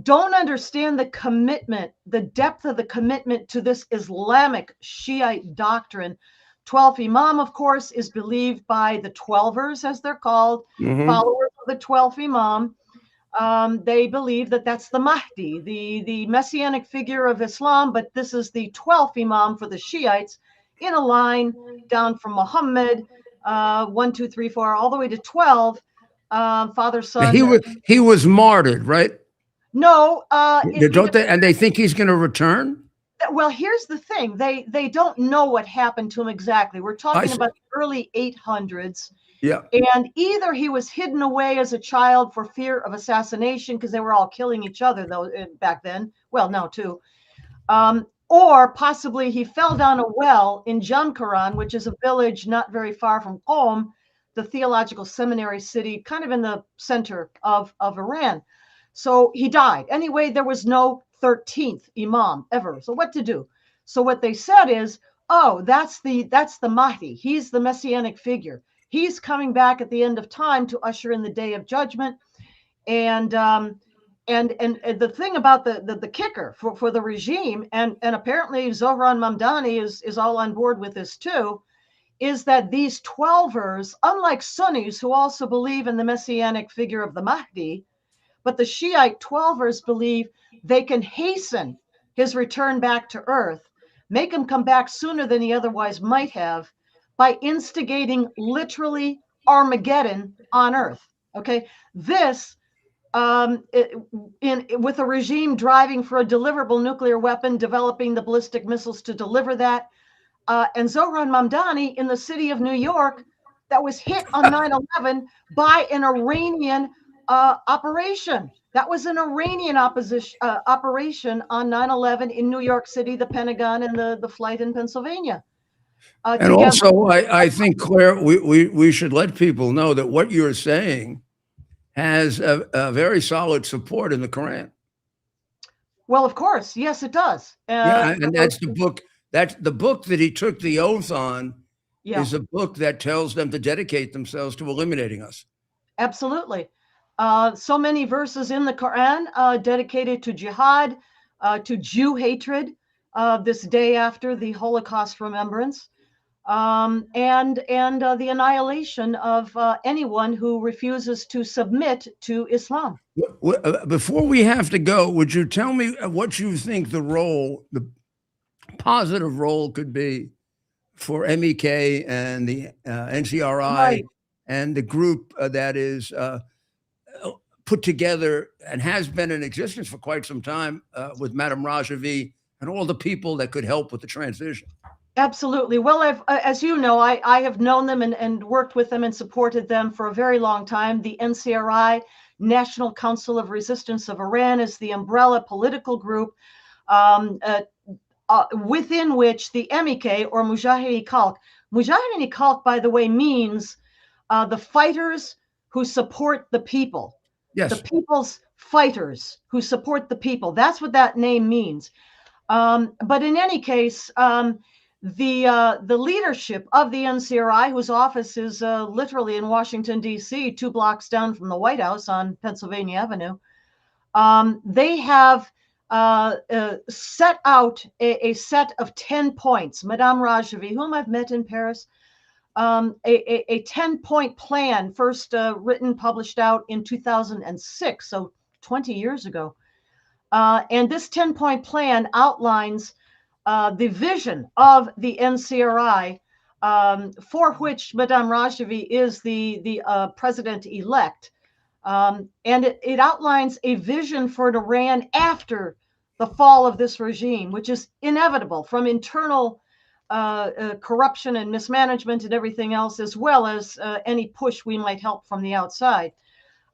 don't understand the commitment, the depth of the commitment to this Islamic Shiite doctrine. 12th Imam, of course, is believed by the 12ers, as they're called, followers of the 12th Imam. They believe that that's the Mahdi, the messianic figure of Islam, but this is the 12th Imam for the Shiites, in a line down from Muhammad, 1, 2, 3, 4, all the way to 12. Father, son. He was martyred, right? No. Don't they? And they think he's going to return? Well, here's the thing. They don't know what happened to him exactly. We're talking about the early 800s. Yeah. And either he was hidden away as a child for fear of assassination, because they were all killing each other though back then. Well, now too. Or possibly he fell down a well in Jamkaran, which is a village not very far from Qom, the theological seminary city, kind of in the center of Iran. So he died. Anyway, there was no 13th Imam ever. So what to do? So what they said is, oh, that's the Mahdi. He's the messianic figure. He's coming back at the end of time to usher in the day of judgment. And the thing about the kicker for the regime, and apparently Zohran Mamdani is all on board with this too, is that these Twelvers, unlike Sunnis who also believe in the messianic figure of the Mahdi, but the Shiite Twelvers believe they can hasten his return back to earth, make him come back sooner than he otherwise might have, by instigating literally Armageddon on earth. Okay, this with a regime driving for a deliverable nuclear weapon, developing the ballistic missiles to deliver that, and Zohran Mamdani in the city of New York that was hit on 9/11 by an Iranian operation. That was an Iranian operation on 9/11 in New York City, the Pentagon, and the flight in Pennsylvania. And also, I think, Claire, we should let people know that what you're saying has a very solid support in the Quran. Well, of course, yes, it does. Yeah, and that's the book. That's the book that he took the oath on. Yeah. Is a book that tells them to dedicate themselves to eliminating us. Absolutely. So many verses in the Quran dedicated to jihad, to Jew hatred, this day after the Holocaust remembrance, and the annihilation of anyone who refuses to submit to Islam. Before we have to go, would you tell me what you think the positive role could be for MEK and the NCRI, right, and the group that is put together and has been in existence for quite some time with Madame Rajavi and all the people that could help with the transition? Absolutely. Well, as you know, I have known them and worked with them and supported them for a very long time. The NCRI, National Council of Resistance of Iran, is the umbrella political group within which the MEK, or Mujahideen-e-Khalq. Mujahideen-e-Khalq, by the way, means the fighters who support the people. Yes. The people's fighters who support the people. That's what that name means. But in any case, the leadership of the NCRI, whose office is literally in Washington, D.C., 2 blocks down from the White House on Pennsylvania Avenue, they have set out a set of 10 points. Madame Rajavi, whom I've met in Paris, a 10-point plan, first written, published out in 2006, so 20 years ago. And this 10-point plan outlines the vision of the NCRI, for which Madame Rajavi is the president-elect. And it outlines a vision for an Iran after the fall of this regime, which is inevitable from internal corruption and mismanagement and everything else, as well as any push we might help from the outside.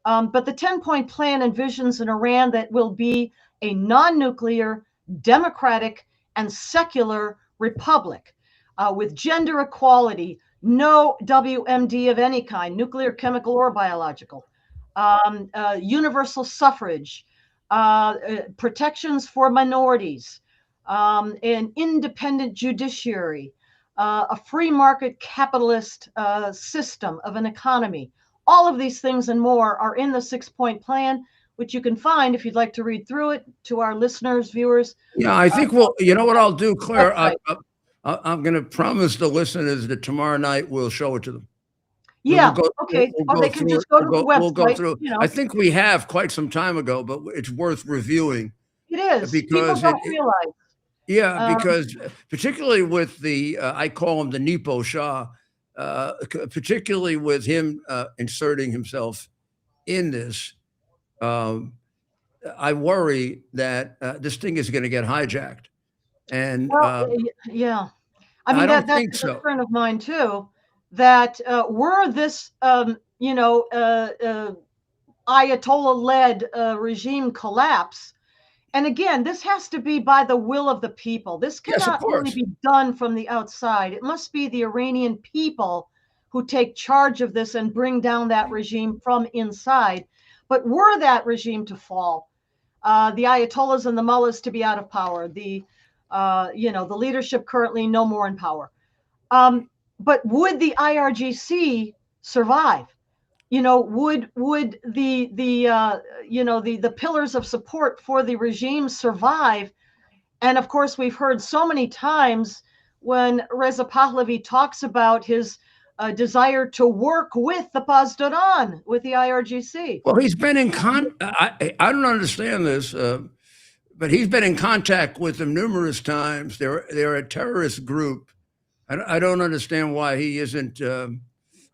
But the 10-point plan envisions an Iran that will be a non-nuclear, democratic, and secular republic with gender equality, no WMD of any kind, nuclear, chemical, or biological, universal suffrage, protections for minorities, an independent judiciary, a free market capitalist system of an economy. All of these things and more are in the 6-point plan, which you can find if you'd like to read through it, to our listeners, viewers. Yeah, I think you know what I'll do, Claire? I'm going to promise the listeners that tomorrow night we'll show it to them. Yeah, okay. They can just go to the website. We'll go through. You know. I think we have quite some time ago, but it's worth reviewing. It is. People don't realize. Yeah, because particularly with the, I call him the Nepo Shah, particularly with him inserting himself in this, I worry that this thing is going to get hijacked. And yeah, I mean, that's a concern of mine too, that were this, Ayatollah-led regime collapse, and again, this has to be by the will of the people. This cannot really be done from the outside. It must be the Iranian people who take charge of this and bring down that regime from inside. But were that regime to fall, the Ayatollahs and the mullahs to be out of power, the leadership currently no more in power. But would the IRGC survive? would the pillars of support for the regime survive? And of course, we've heard so many times when Reza Pahlavi talks about his desire to work with the Pazdaran, with the IRGC. Well, he's been in I don't understand this, but he's been in contact with them numerous times. They're a terrorist group. I don't understand why he isn't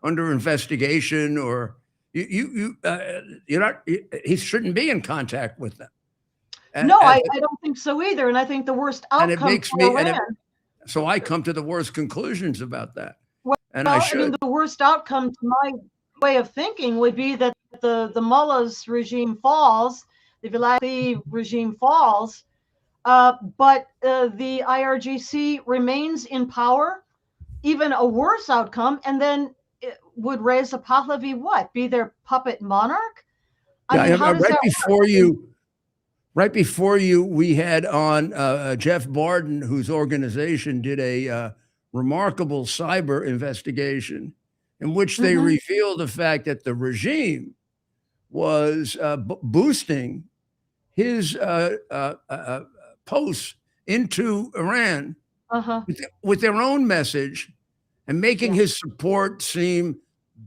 under investigation, or you're not. He shouldn't be in contact with them. No, I don't think so either. And I think the worst outcome and it makes for me. Iran, so I come to the worst conclusions about that. Well, and I should. mean, the worst outcome, to my way of thinking, would be that the mullah's regime falls, the Vilayati regime falls, but the IRGC remains in power. Even a worse outcome, and then would Reza Pahlavi be their puppet monarch? I mean, how does that work? Right before you, we had on Jeff Barden, whose organization did a remarkable cyber investigation in which they revealed the fact that the regime was boosting his posts into Iran with their own message and making his support seem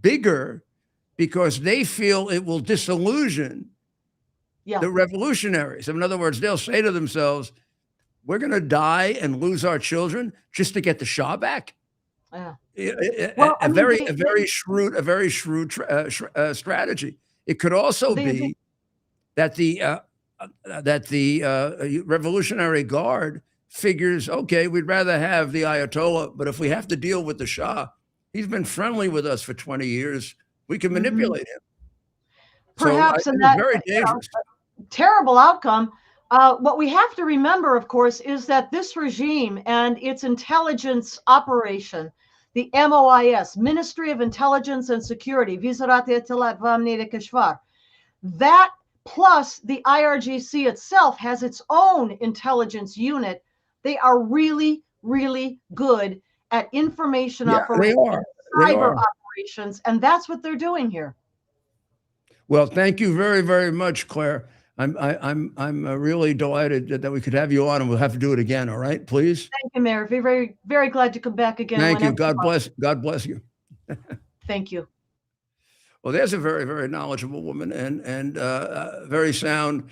bigger because they feel it will disillusion the revolutionaries. In other words, they'll say to themselves, we're going to die and lose our children just to get the Shah back. Yeah. A very shrewd strategy. It could also be that the Revolutionary Guard figures, okay, we'd rather have the Ayatollah, but if we have to deal with the Shah, he's been friendly with us for 20 years. We can manipulate him. Perhaps so in that very dangerous. Terrible outcome. What we have to remember, of course, is that this regime and its intelligence operation, the MOIS, Ministry of Intelligence and Security, that plus the IRGC itself has its own intelligence unit. They are really, really good at information operations, cyber operations, and that's what they're doing here. Well, thank you very, very much, Claire. I'm really delighted that we could have you on, and we'll have to do it again. All right, please. Thank you, Mayor. Very, very glad to come back again. Thank you. God bless. God bless you. Thank you. Well, there's a very, very knowledgeable woman and very sound.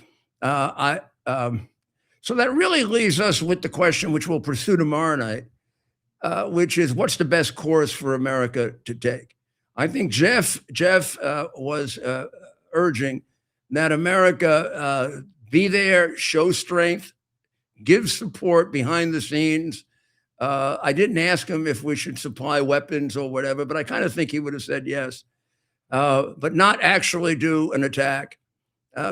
So that really leaves us with the question, which we'll pursue tomorrow night, which is what's the best course for America to take? I think Jeff was urging that America be there, show strength, give support behind the scenes. I didn't ask him if we should supply weapons or whatever, but I kind of think he would have said yes, but not actually do an attack.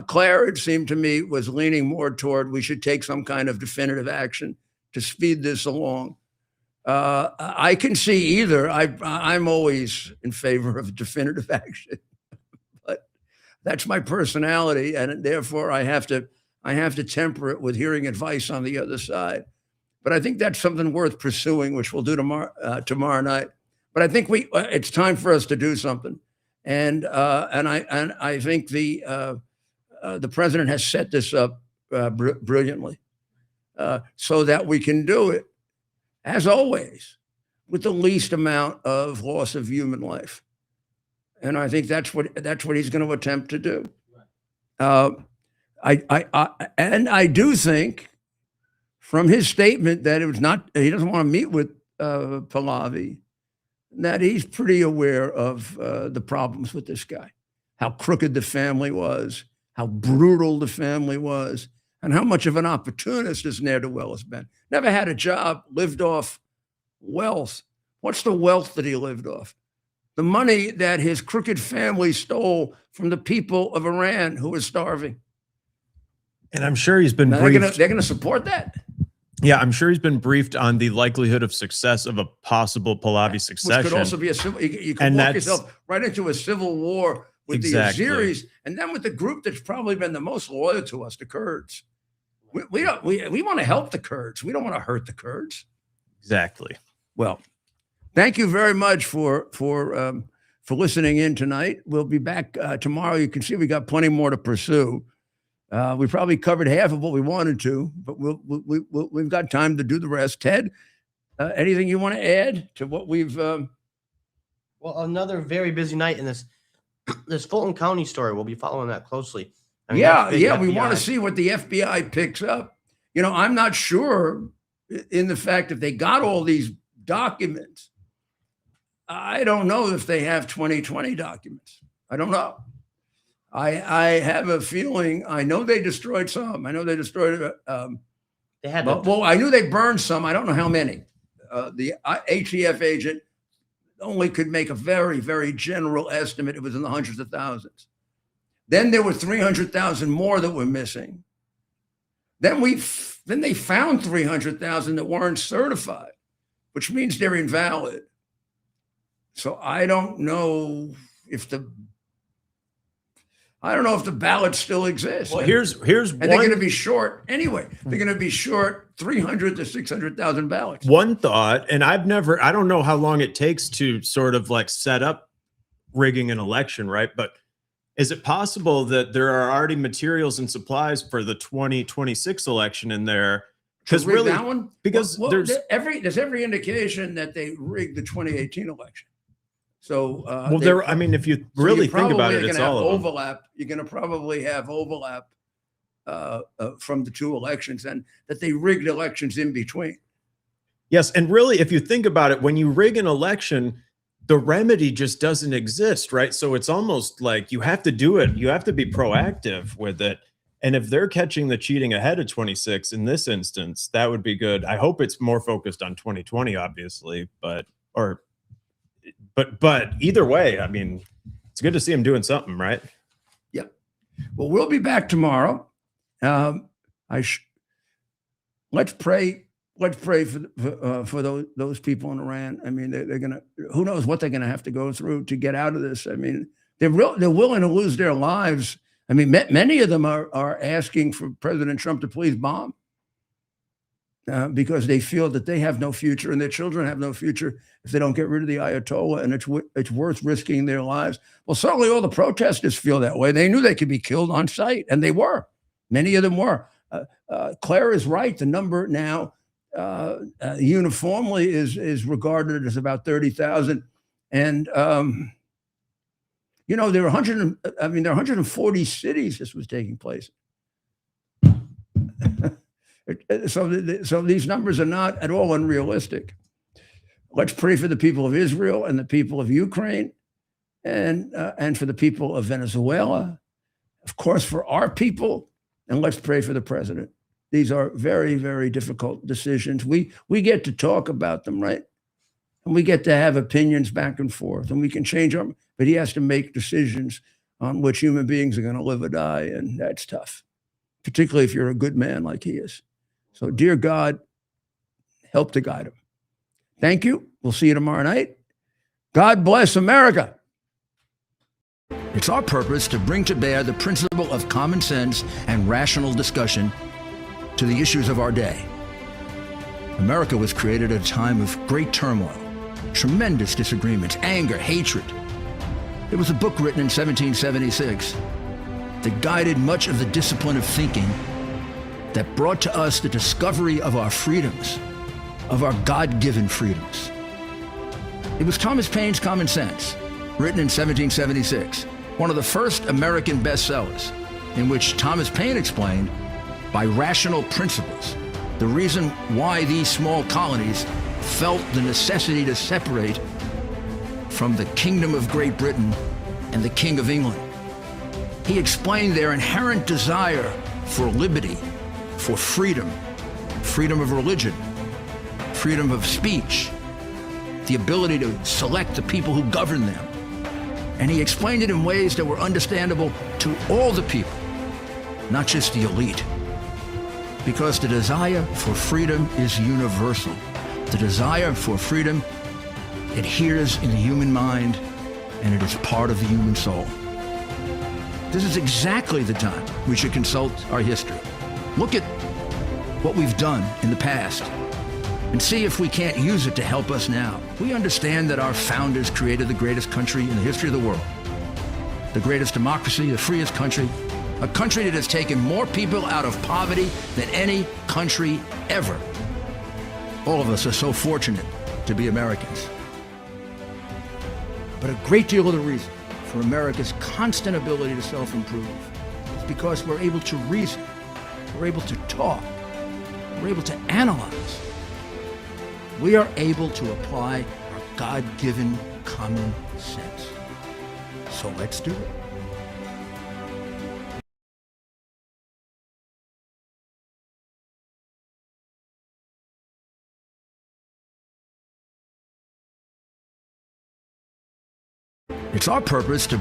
Claire, it seemed to me, was leaning more toward we should take some kind of definitive action to speed this along. I can see either. I'm always in favor of definitive action, but that's my personality, and therefore I have to temper it with hearing advice on the other side. But I think that's something worth pursuing, which we'll do tomorrow night. But I think it's time for us to do something, and I think the president has set this up brilliantly, so that we can do it, as always, with the least amount of loss of human life. And I think that's what he's going to attempt to do. I do think, from his statement, that he doesn't want to meet with Pahlavi, that he's pretty aware of the problems with this guy, how crooked the family was, how brutal the family was, and how much of an opportunist this ne'er-do-well has been. Never had a job, lived off wealth. What's the wealth that he lived off? The money that his crooked family stole from the people of Iran who were starving. And I'm sure he's been briefed. They're going to support that? Yeah, I'm sure he's been briefed on the likelihood of success of a possible Pahlavi succession. Which could also be a civil, you could walk yourself right into a civil war with the Azeris, and then with the group that's probably been the most loyal to us, the Kurds. We want to help the Kurds. We don't want to hurt the Kurds. Exactly. Well, thank you very much for for listening in tonight. We'll be back tomorrow. You can see we got plenty more to pursue. We probably covered half of what we wanted to, but we've got time to do the rest. Ted, anything you want to add to what we've? Well, another very busy night in this Fulton County story. We'll be following that closely. I mean, we want to see what the FBI picks up. You know, I'm not sure in the fact if they got all these documents. I don't know if they have 2020 documents. I don't know. I have a feeling. I know they destroyed some. I know they destroyed. They had. Well, I knew they burned some. I don't know how many. The ATF agent only could make a very, very general estimate. It was in the hundreds of thousands. Then there were 300,000 more that were missing. Then they found 300,000 that weren't certified, which means they're invalid. So I don't know if the ballots still exist. Well, here's and they're going to be short anyway. They're going to be short 300 to 600,000 ballots. One thought, and I don't know how long it takes to sort of like set up rigging an election, right? But is it possible that there are already materials and supplies for the 2026 election in there? Because really, that one? Because there's every indication that they rigged the 2018 election. So, I mean, if you really think about it, it's all of overlap. You're going to probably have overlap from the two elections, and that they rigged elections in between. Yes, and really, if you think about it, when you rig an election, the remedy just doesn't exist, right? So it's almost like you have to do it. You have to be proactive with it. And if they're catching the cheating ahead of 26 in this instance, that would be good. I hope it's more focused on 2020, obviously, but either way, I mean, it's good to see him doing something, right? Yeah. Well, we'll be back tomorrow. Let's pray. Let's pray for those people in Iran. I mean, they're gonna. Who knows what they're gonna have to go through to get out of this? I mean, they're willing to lose their lives. I mean, many of them are asking for President Trump to please bomb because they feel that they have no future and their children have no future if they don't get rid of the Ayatollah, and it's worth risking their lives. Well, certainly all the protesters feel that way. They knew they could be killed on sight, and they were. Many of them were. Claire is right. The number now uniformly is regarded as about 30,000, and there are 140 cities this was taking place. So these numbers are not at all unrealistic. Let's pray for the people of Israel and the people of Ukraine, and for the people of Venezuela, of course, for our people, and let's pray for the president. These are very, very difficult decisions. We get to talk about them, right? And we get to have opinions back and forth, and we can change them, but he has to make decisions on which human beings are going to live or die, and that's tough, particularly if you're a good man like he is. So, dear God, help to guide him. Thank you. We'll see you tomorrow night. God bless America. It's our purpose to bring to bear the principle of common sense and rational discussion to the issues of our day. America was created at a time of great turmoil, tremendous disagreements, anger, hatred. There was a book written in 1776 that guided much of the discipline of thinking that brought to us the discovery of our freedoms, of our God-given freedoms. It was Thomas Paine's Common Sense, written in 1776, one of the first American bestsellers, in which Thomas Paine explained, by rational principles, the reason why these small colonies felt the necessity to separate from the Kingdom of Great Britain and the King of England. He explained their inherent desire for liberty, for freedom, freedom of religion, freedom of speech, the ability to select the people who govern them. And he explained it in ways that were understandable to all the people, not just the elite. Because the desire for freedom is universal. The desire for freedom adheres in the human mind, and it is part of the human soul. This is exactly the time we should consult our history. Look at what we've done in the past. and see if we can't use it to help us now. We understand that our founders created the greatest country in the history of the world, the greatest democracy, the freest country, a country that has taken more people out of poverty than any country ever. All of us are so fortunate to be Americans. But a great deal of the reason for America's constant ability to self-improve is because we're able to reason, we're able to talk, we're able to analyze. We are able to apply our God-given common sense. So let's do it. It's our purpose to